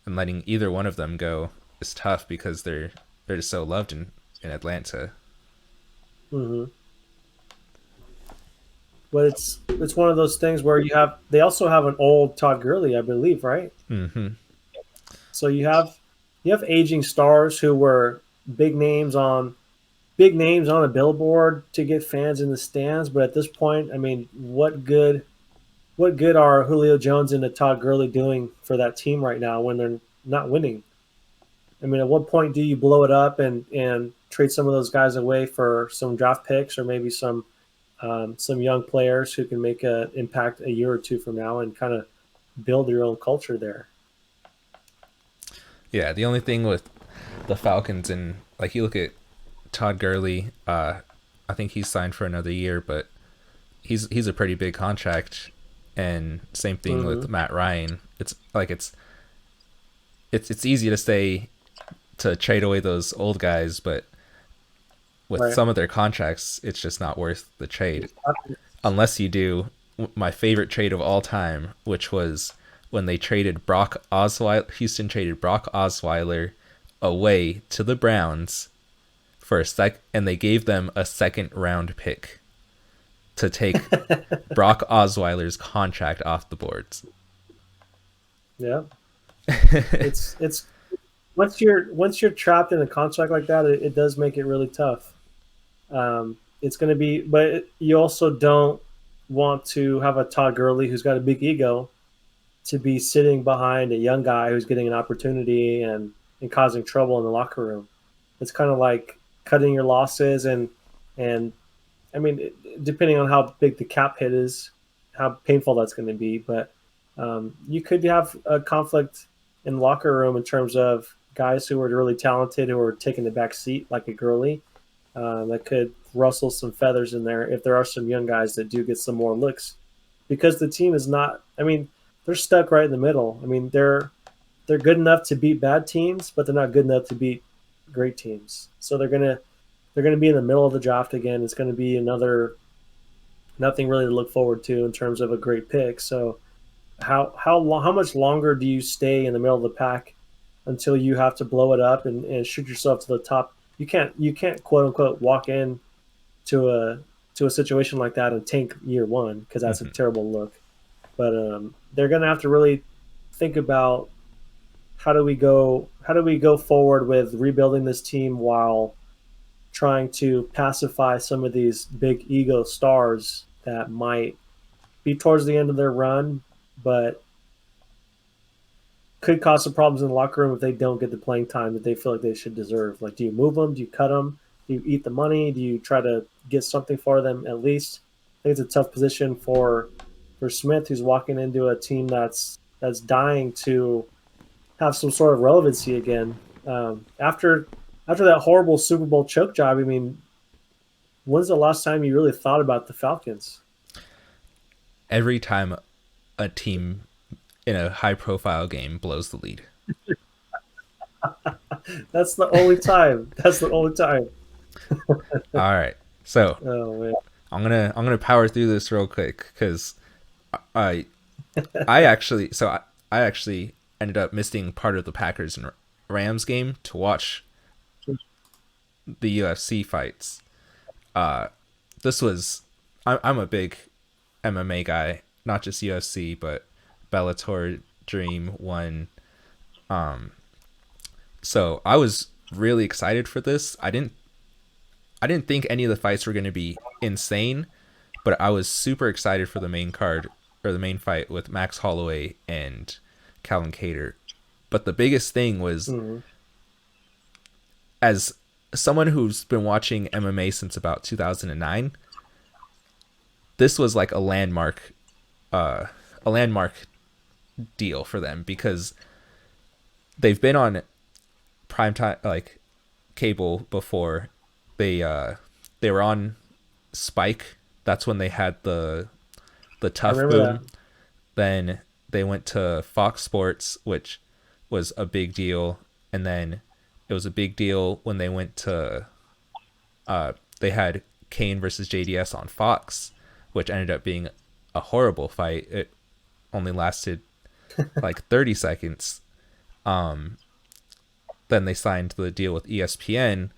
and letting either one of them go is tough because they're just so loved in Atlanta. Hmm. But it's one of those things where they also have an old Todd Gurley, I believe, right? Mm-hmm. So you have aging stars who were big names on big names on a billboard to get fans in the stands, but at this point, I mean, what good are Julio Jones and Todd Gurley doing for that team right now when they're not winning? I mean, at what point do you blow it up and trade some of those guys away for some draft picks or maybe some young players who can make an impact a year or two from now and kind of build your own culture there? Yeah, the only thing with the Falcons and like you look at Todd Gurley, I think he's signed for another year, but he's a pretty big contract, and same thing Mm-hmm. with Matt Ryan. It's like it's easy to say to trade away those old guys, but with Right. some of their contracts, it's just not worth the trade unless you do my favorite trade of all time, which was when they traded Brock Osweiler. Houston traded Brock Osweiler away to the Browns for a sec, and they gave them a second round pick to take Brock Osweiler's contract off the boards. Yeah. It's once you're trapped in a contract like that, it does make it really tough. It's going to be, but you also don't want to have a Todd Gurley who's got a big ego to be sitting behind a young guy who's getting an opportunity and causing trouble in the locker room. It's kind of like cutting your losses and I mean, depending on how big the cap hit is, how painful that's going to be. But you could have a conflict in the locker room in terms of guys who are really talented who are taking the back seat, like a Gurley, that could rustle some feathers in there if there are some young guys that do get some more looks. Because the team is not, I mean, they're stuck right in the middle. I mean, they're good enough to beat bad teams, but they're not good enough to beat great teams. So they're gonna be in the middle of the draft again. It's gonna be another nothing really to look forward to in terms of a great pick. So how much longer do you stay in the middle of the pack until you have to blow it up and shoot yourself to the top? You can't quote unquote walk in to a situation like that and tank year one because that's a Mhm. terrible look. But they're gonna have to really think about how do we go forward with rebuilding this team while trying to pacify some of these big ego stars that might be towards the end of their run, but could cause some problems in the locker room if they don't get the playing time that they feel like they should deserve. Like, do you move them? Do you cut them? Do you eat the money? Do you try to get something for them at least? I think it's a tough position for Smith, who's walking into a team that's dying to have some sort of relevancy again. After that horrible Super Bowl choke job, I mean, when's the last time you really thought about the Falcons? Every time a team in a high profile game blows the lead. That's the only time. That's the only time. All right. So Oh man. I'm gonna power through this real quick because I I actually ended up missing part of the Packers and Rams game to watch the UFC fights. Uh, this was I'm a big MMA guy, not just UFC, but Bellator, Dream One. Um, so I was really excited for this. I didn't think any of the fights were going to be insane, but I was super excited for the main card or the main fight with Max Holloway and Callum Cater. But the biggest thing was, Mm-hmm. as someone who's been watching MMA since about 2009, this was like a landmark deal for them because they've been on prime time like cable before. They were on Spike. That's when they had the I Tough remember that. Boom. Then they went to Fox Sports, which was a big deal, and then it was a big deal when they went to they had Kane versus JDS on Fox. which ended up being a horrible fight. It only lasted like 30 seconds. Then they signed the deal with ESPN.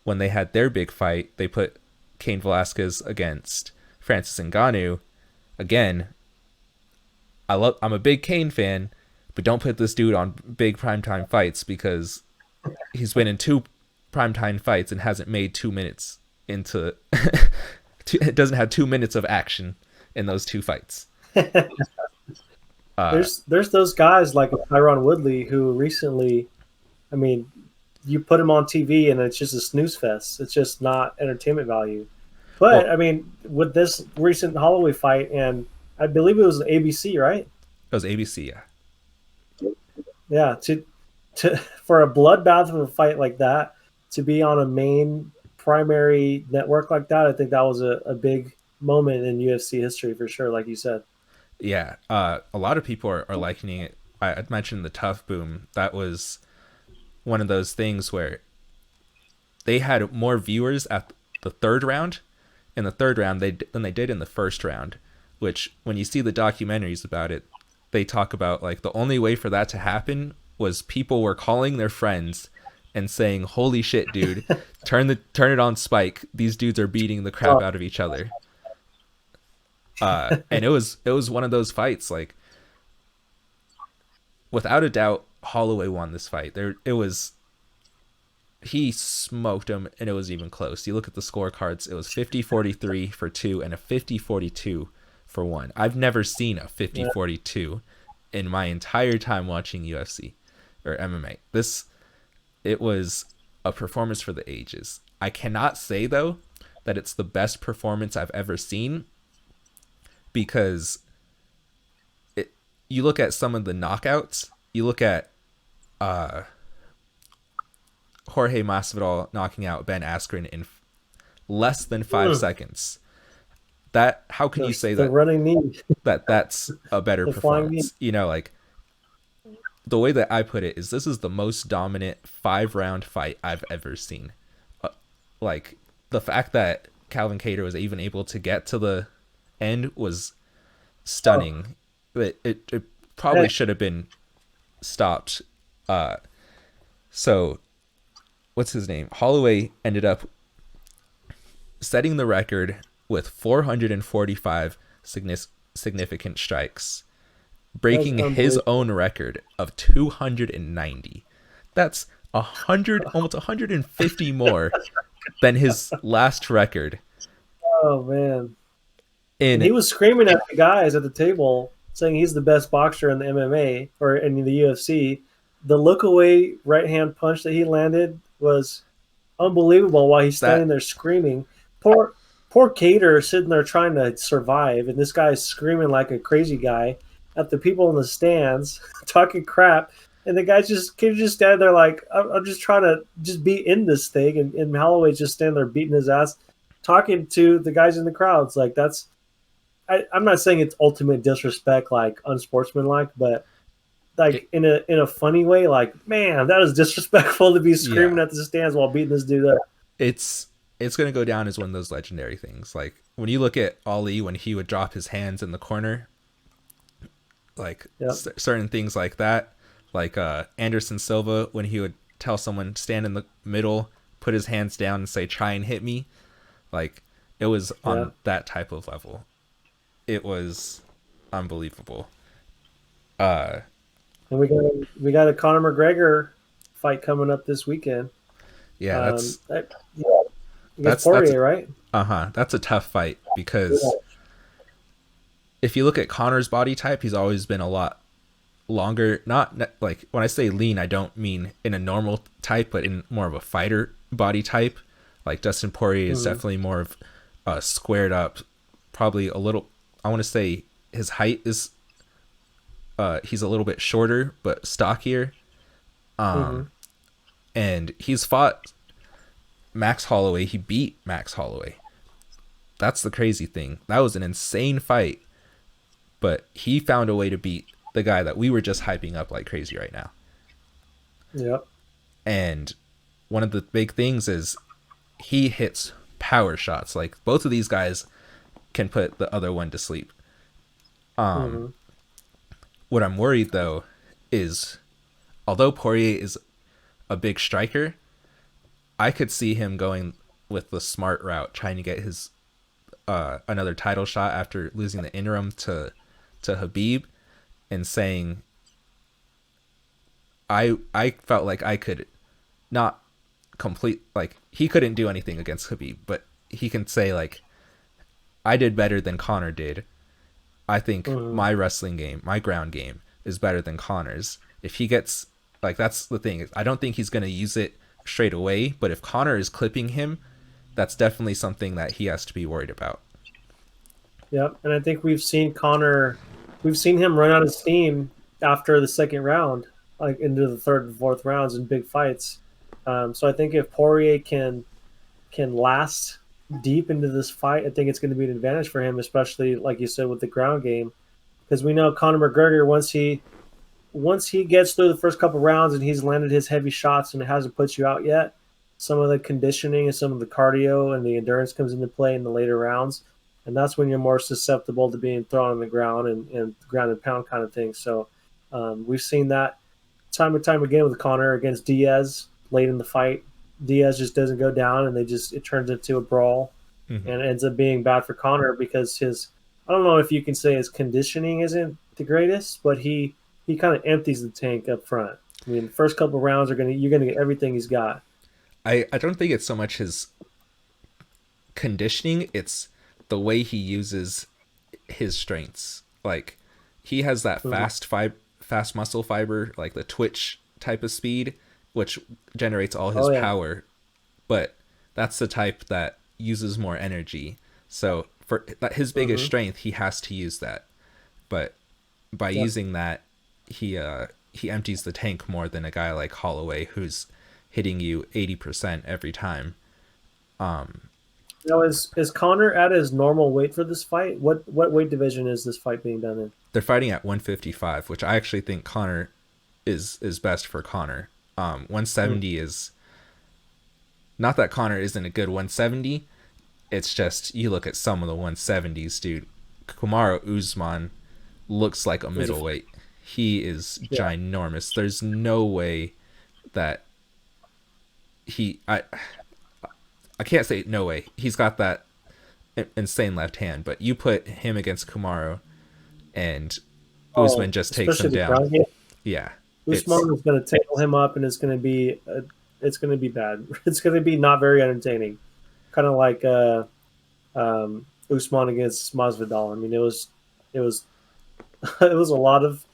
When they had their big fight, they put Cain Velasquez against Francis Ngannou. Again, I'm a big Cain fan, but don't put this dude on big primetime fights because he's been in 2 primetime fights and hasn't made 2 minutes into it doesn't have 2 minutes of action in those 2 fights. There's those guys like Tyron Woodley who recently, I mean, you put him on TV and it's just a snooze fest. It's just not entertainment value. But Well, I mean, with this recent Holloway fight, and I believe it was ABC, right? it was ABC, yeah. Yeah, to for a bloodbath of a fight like that to be on a main primary network like that, I think that was a big moment in UFC history for sure, like you said. Yeah, a lot of people are likening it. I mentioned the Tough Boom. That was one of those things where they had more viewers at the third round. In the third round, than they did in the first round. Which, when you see the documentaries about it, they talk about like the only way for that to happen was people were calling their friends and saying, "Holy shit, dude! turn it on Spike. These dudes are beating the crap out of each other." And it was one of those fights, like, without a doubt, Holloway won this fight. He smoked him, and it was even close. You look at the scorecards, it was 50-43 for 2 and a 50-42 for 1. I've never seen a 50-42 in my entire time watching UFC or MMA. It was a performance for the ages. I cannot say, though, that it's the best performance I've ever seen, because you look at some of the knockouts, you look at Jorge Masvidal knocking out Ben Askren in less than 5 seconds. How can you say the that running knee, that's a better the flying knee? performance? Like, the way that I put it is, this is the most dominant 5-round fight I've ever seen. Like, the fact that Calvin Kattar was even able to get to the end was stunning. But it probably should have been stopped. So what's his name? Holloway ended up setting the record with 445 significant strikes, breaking his own record of 290. That's almost 150 more than his last record. Oh man! And he was screaming at the guys at the table, saying he's the best boxer in the MMA or in the UFC. The look away right hand punch that he landed was unbelievable while he's standing there screaming. Poor Kattar sitting there trying to survive, and this guy's screaming like a crazy guy at the people in the stands, talking crap. And the guy just stand there like, I'm just trying to just be in this thing. And Holloway's just standing there beating his ass, talking to the guys in the crowds. Like, I'm not saying it's ultimate disrespect, like unsportsmanlike, but like in a funny way, like, man, that is disrespectful to be screaming at the stands while beating this dude up. It's going to go down as one of those legendary things. Like, when you look at Ali, when he would drop his hands in the corner, like certain things like that, like Anderson Silva, when he would tell someone stand in the middle, put his hands down and say, "Try and hit me." Like, it was on that type of level. It was unbelievable. And we got a Conor McGregor fight coming up this weekend. Yeah, that's Poirier, right? That's a tough fight, because if you look at Conor's body type, he's always been a lot longer. Not like, when I say lean, I don't mean in a normal type, but in more of a fighter body type. Like, Dustin Poirier is definitely more of squared up, probably a little. I want to say his height is he's a little bit shorter but stockier. And he's fought Max Holloway. He beat Max Holloway. That's the crazy thing. That was an insane fight, but he found a way to beat the guy that we were just hyping up like crazy right now. Yep. And one of the big things is he hits power shots. Like, both of these guys can put the other one to sleep. Um, Mm-hmm. what I'm worried though is, although Poirier is a big striker, I could see him going with the smart route, trying to get his another title shot after losing the interim to Habib, and saying, I felt like I could not complete, like, he couldn't do anything against Habib, but he can say like, I did better than Conor did. I think Mm-hmm. my wrestling game, my ground game, is better than Conor's. If he gets, like, that's the thing. I don't think he's going to use it straight away, but if Conor is clipping him, that's definitely something that he has to be worried about. Yep, and I think we've seen him run out of steam after the second round, like into the third and fourth rounds in big fights. So I think if Poirier can last deep into this fight, I think it's going to be an advantage for him, especially like you said with the ground game, because we know Conor McGregor once he gets through the first couple rounds and he's landed his heavy shots and it hasn't put you out yet, some of the conditioning and some of the cardio and the endurance comes into play in the later rounds. And that's when you're more susceptible to being thrown on the ground and ground and pound kind of thing. So we've seen that time and time again with Conor against Diaz late in the fight. Diaz just doesn't go down and it turns into a brawl Mm-hmm. and it ends up being bad for Conor because I don't know if you can say his conditioning isn't the greatest, but he kind of empties the tank up front. I mean, the first couple rounds you're gonna get everything he's got. I don't think it's so much his conditioning, it's the way he uses his strengths. Like, he has that Mm-hmm. fast muscle fiber, like the twitch type of speed, which generates all his Oh yeah. power, but that's the type that uses more energy. So for his biggest Mm-hmm. strength, he has to use that. But by Yep. using that, he empties the tank more than a guy like Holloway, who's hitting you 80% every time. Now is Connor at his normal weight for this fight? What weight division is this fight being done in? They're fighting at 155, which I actually think Connor is best for Connor. Mm. 170 is not that Connor isn't a good 170. It's just, you look at some of the 170s, dude. Kamaru Usman looks like a Is a middleweight. He is yeah. ginormous. There's no way that he I can't say no way. He's got that insane left hand, but you put him against Kamaru and Oh, Usman just takes especially him the down. ground game. Yeah, it's Usman is going to tackle him up, and it's going to be bad. It's going to be not very entertaining. Kind of like Usman against Masvidal. I mean, it was it was a lot of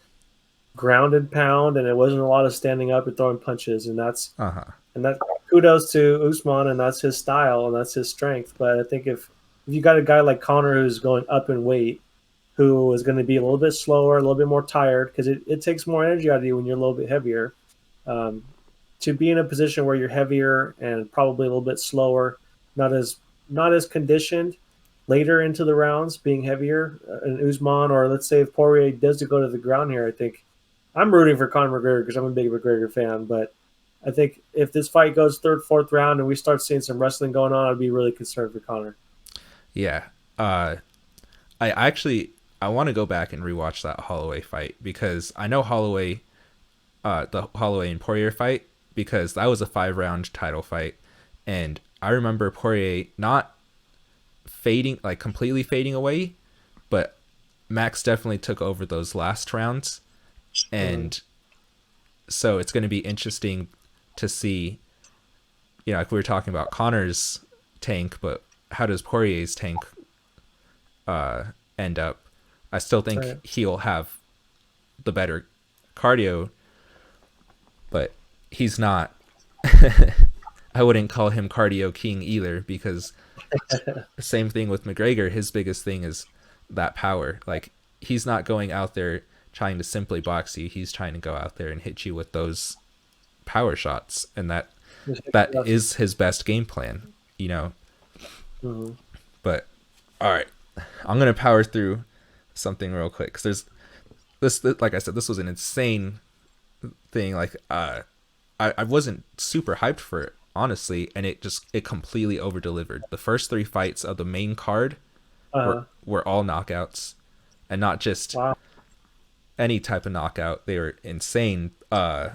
ground and pound, and it wasn't a lot of standing up and throwing punches, uh-huh. and that kudos to Usman, and that's his style and that's his strength. But I think if you got a guy like Connor who's going up in weight, who is going to be a little bit slower, a little bit more tired, because it takes more energy out of you when you're a little bit heavier. Um, to be in a position where you're heavier and probably a little bit slower, not as not as conditioned later into the rounds, being heavier, and Usman, or let's say if Poirier does to go to the ground here, I think I'm rooting for Conor McGregor because I'm a big McGregor fan. But I think if this fight goes third, fourth round, and we start seeing some wrestling going on, I'd be really concerned for Conor. Yeah. Uh I actually, I want to go back and rewatch that Holloway fight, because I know Holloway, the Holloway and Poirier fight, because that was a 5 round title fight, and I remember Poirier not fading, like completely fading away, but Max definitely took over those last rounds, Mm-hmm. and so it's going to be interesting to see, like we were talking about Connor's tank, but how does Poirier's tank end up? I still think Right. he'll have the better cardio, but he's not. I wouldn't call him cardio king either, because same thing with McGregor. His biggest thing is that power. Like, he's not going out there trying to simply box you. He's trying to go out there and hit you with those power shots, and that is his best game plan. Mm-hmm. But all right, I'm gonna power through something real quick, because this, like I said, this was an insane thing. Like, I wasn't super hyped for it, honestly, and it completely over delivered. The first 3 fights of the main card were all knockouts, and not just Wow. any type of knockout. They were insane. I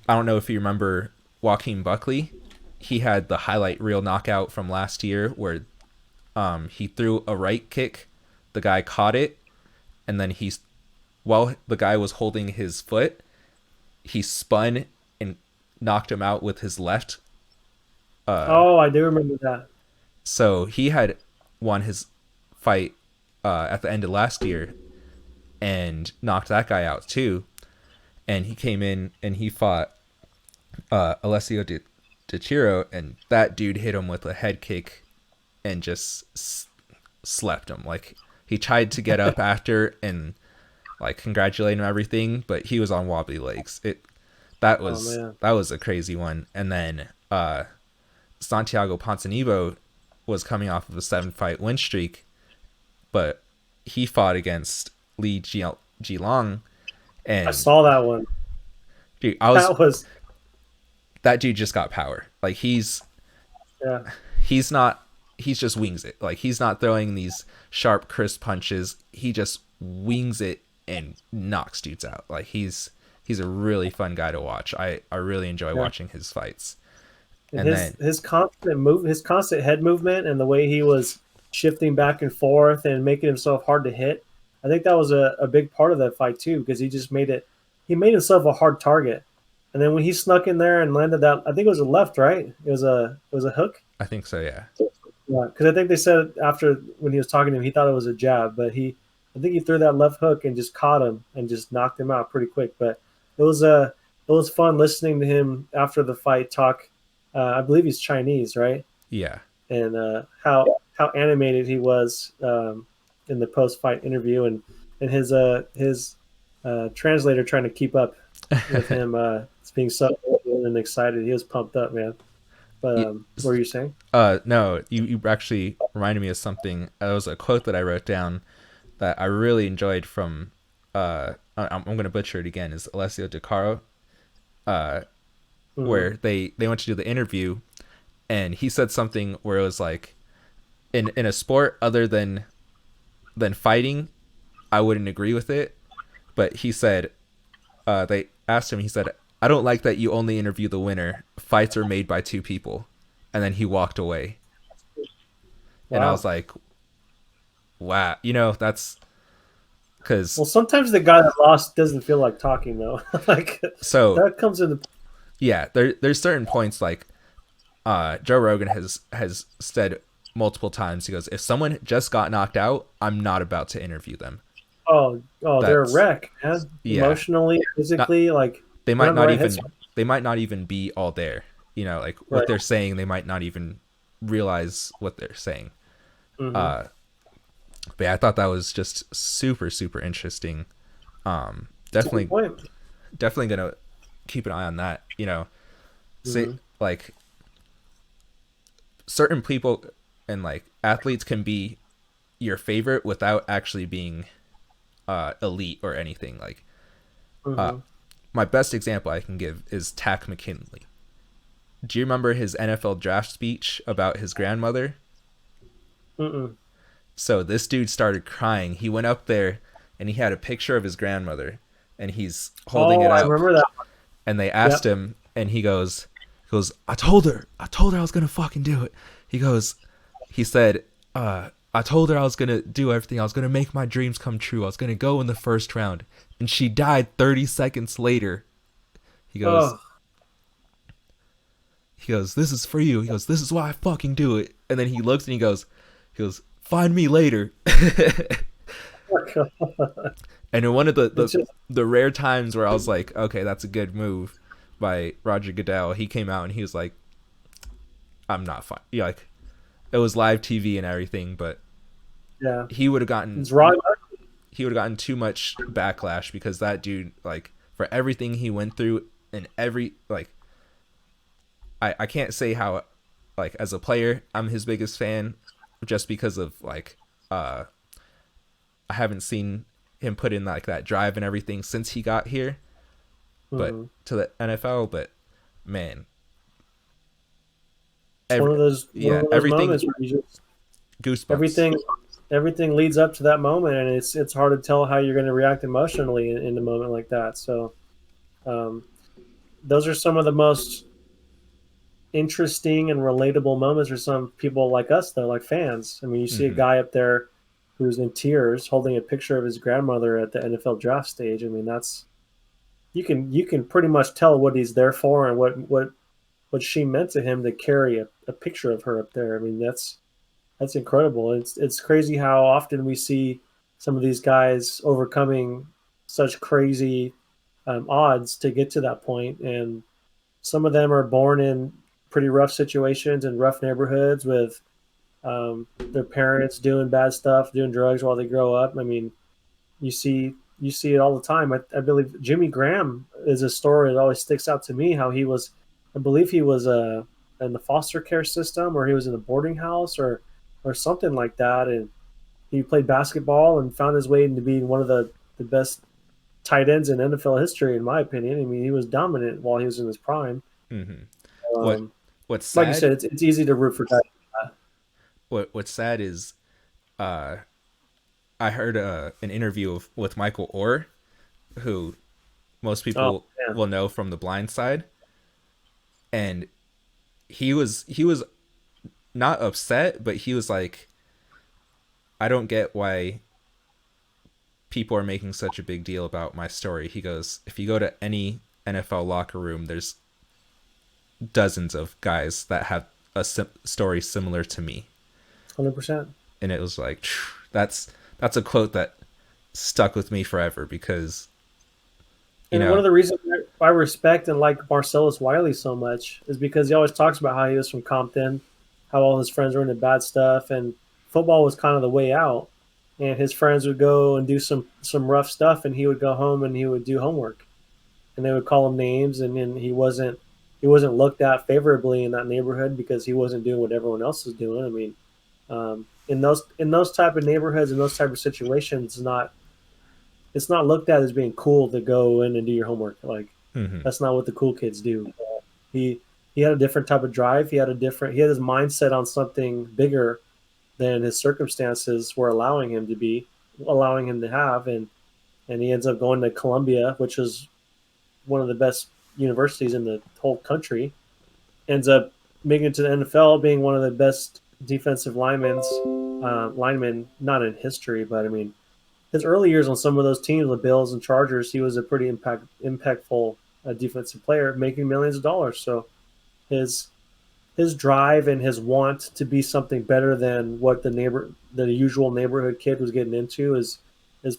don't know if you remember Joaquin Buckley. He had the highlight reel knockout from last year where he threw a right kick, the guy caught it, and then while the guy was holding his foot, he spun and knocked him out with his left. Oh, I do remember that. So he had won his fight at the end of last year and knocked that guy out too. And he came in and he fought Alessio Di Chiro, and that dude hit him with a head kick and just slept him. Like, he tried to get up after and like congratulate him and everything, but he was on wobbly legs. That was a crazy one. And then Santiago Ponzinibbio was coming off of a 7-fight win streak, but he fought against Li Jilong, and I saw that one. Dude, that dude just got power. Like, he's just wings it. Like, he's not throwing these sharp, crisp punches. He just wings it and knocks dudes out. Like, he's a really fun guy to watch. I really enjoy watching his fights. And his constant head movement and the way he was shifting back and forth and making himself hard to hit. I think that was a big part of that fight too, because he made himself a hard target. And then when he snuck in there and landed that, I think it was a left, right? It was a hook. I think so, yeah. Yeah, because I think they said after when he was talking to him, he thought it was a jab, but I think he threw that left hook and just caught him and just knocked him out pretty quick. But it was fun listening to him after the fight talk. I believe he's Chinese, right? Yeah. And how animated he was in the post-fight interview, and his translator trying to keep up with him being so and excited. He was pumped up, man. But what were you saying? No, you actually reminded me of something. It was a quote that I wrote down that I really enjoyed from I'm going to butcher it again, is Alessio Di Chiro, where they went to do the interview, and he said something where it was like, in a sport other than fighting, I wouldn't agree with it. But he said, they asked him, he said, "I don't like that you only interview the winner. Fights are made by two people." And then he walked away. Wow. And I was like, wow, that's because... Well, sometimes the guy that lost doesn't feel like talking, though. Like, so that comes into... Yeah, there's certain points, like Joe Rogan has said multiple times, he goes, if someone just got knocked out, I'm not about to interview them. Oh, they're a wreck, man. Yeah. Emotionally, physically, they might not even be all there. Like what they're saying, they might not even realize what they're saying. Mm-hmm. But yeah, I thought that was just super, super interesting. Definitely gonna keep an eye on that. Say, like, certain people and like athletes can be your favorite without actually being elite or anything. Like, my best example I can give is Tack McKinley. Do you remember his NFL draft speech about his grandmother? So this dude started crying. He went up there and he had a picture of his grandmother and he's holding it up. I remember that. And they asked him, and he goes, I told her I was going to fucking do it. He said, I told her I was going to do everything. I was going to make my dreams come true. I was going to go in the first round. And she died 30 seconds later. He goes, this is for you. He goes, this is why I fucking do it. And then he looks and he goes, find me later. And in one of the rare times where I was like, okay, that's a good move by Roger Goodell, he came out and he was like, I'm not fine. Yeah, like, it was live TV and everything, but he would have gotten too much backlash because that dude, like, for everything he went through and I can't say how, like, as a player, I'm his biggest fan just because of, like, I haven't seen him put in like that drive and everything since he got here, but to the NFL. But man, one of those everything, moments where you just goosebumps. Everything everything leads up to that moment, and it's hard to tell how you're going to react emotionally in a moment like that. So um, those are some of the most interesting and relatable moments for some people like us, though, like fans. I mean, you see a Mm-hmm. guy up there who's in tears holding a picture of his grandmother at the NFL draft stage. I mean, that's you can pretty much tell what he's there for and what she meant to him to carry a picture of her up there. I mean, that's incredible. It's crazy how often we see some of these guys overcoming such crazy odds to get to that point, and some of them are born in pretty rough situations and rough neighborhoods with their parents doing bad stuff, doing drugs while they grow up. I mean, you see it all the time. I believe Jimmy Graham is a story that always sticks out to me. How he was, I believe he was in the foster care system, or he was in a boarding house, or something like that, and he played basketball and found his way into being one of the best tight ends in NFL history, in my opinion. I mean, he was dominant while he was in his prime. Mm-hmm. What Um, what's like you sad said, it's easy to root for guys. what's sad is uh I heard an interview with Michael Orr, who most Oh people man, will know from The Blind Side, and he was not upset, but he was like, I don't get why people are making such a big deal about my story. He goes, if you go to any NFL locker room, there's dozens of guys that have a story similar to me, 100%. and it was like, that's a quote that stuck with me forever because you And one know. of the reasons I respect and like Marcellus Wiley so much is because he always talks about how he was from Compton, how all his friends were into bad stuff, and football was kind of the way out. And his friends would go and do some rough stuff, and he would go home and he would do homework, and they would call him names, and then he wasn't looked at favorably in that neighborhood because he wasn't doing what everyone else was doing. I mean, in those type of neighborhoods and those type of situations, it's not looked at as being cool to go in and do your homework. Like Hmm. that's not what the cool kids do. He he had a different type of drive. He had his mindset on something bigger than his circumstances were allowing him to have, and he ends up going to Columbia, which is one of the best universities in the whole country. Ends up making it to the NFL, being one of the best defensive linemen, not in history, but I mean his early years on some of those teams, the Bills and Chargers, he was a pretty impactful defensive player, making millions of dollars. So his his drive and his want to be something better than what the usual neighborhood kid was getting into is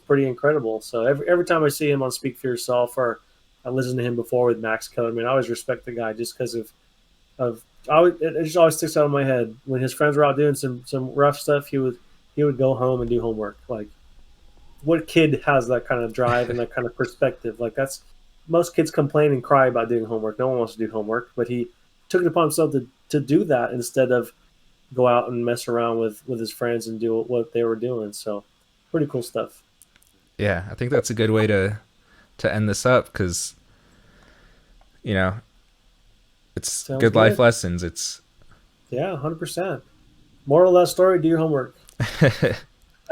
pretty incredible. So every time I see him on Speak for Yourself, or I listened to him before with Max Code, I mean, I always respect the guy just because of it just always sticks out in my head when his friends were out doing some rough stuff. He would go home and do homework. Like what kid has that kind of drive and that kind of perspective? Like that's most kids complain and cry about doing homework. No one wants to do homework, but he took it upon himself to do that instead of go out and mess around with his friends and do what they were doing. So pretty cool stuff. Yeah, I think that's a good way to end this up because you know it's Sounds good life good. lessons. It's Yeah, 100%. Moral of that story: do your homework.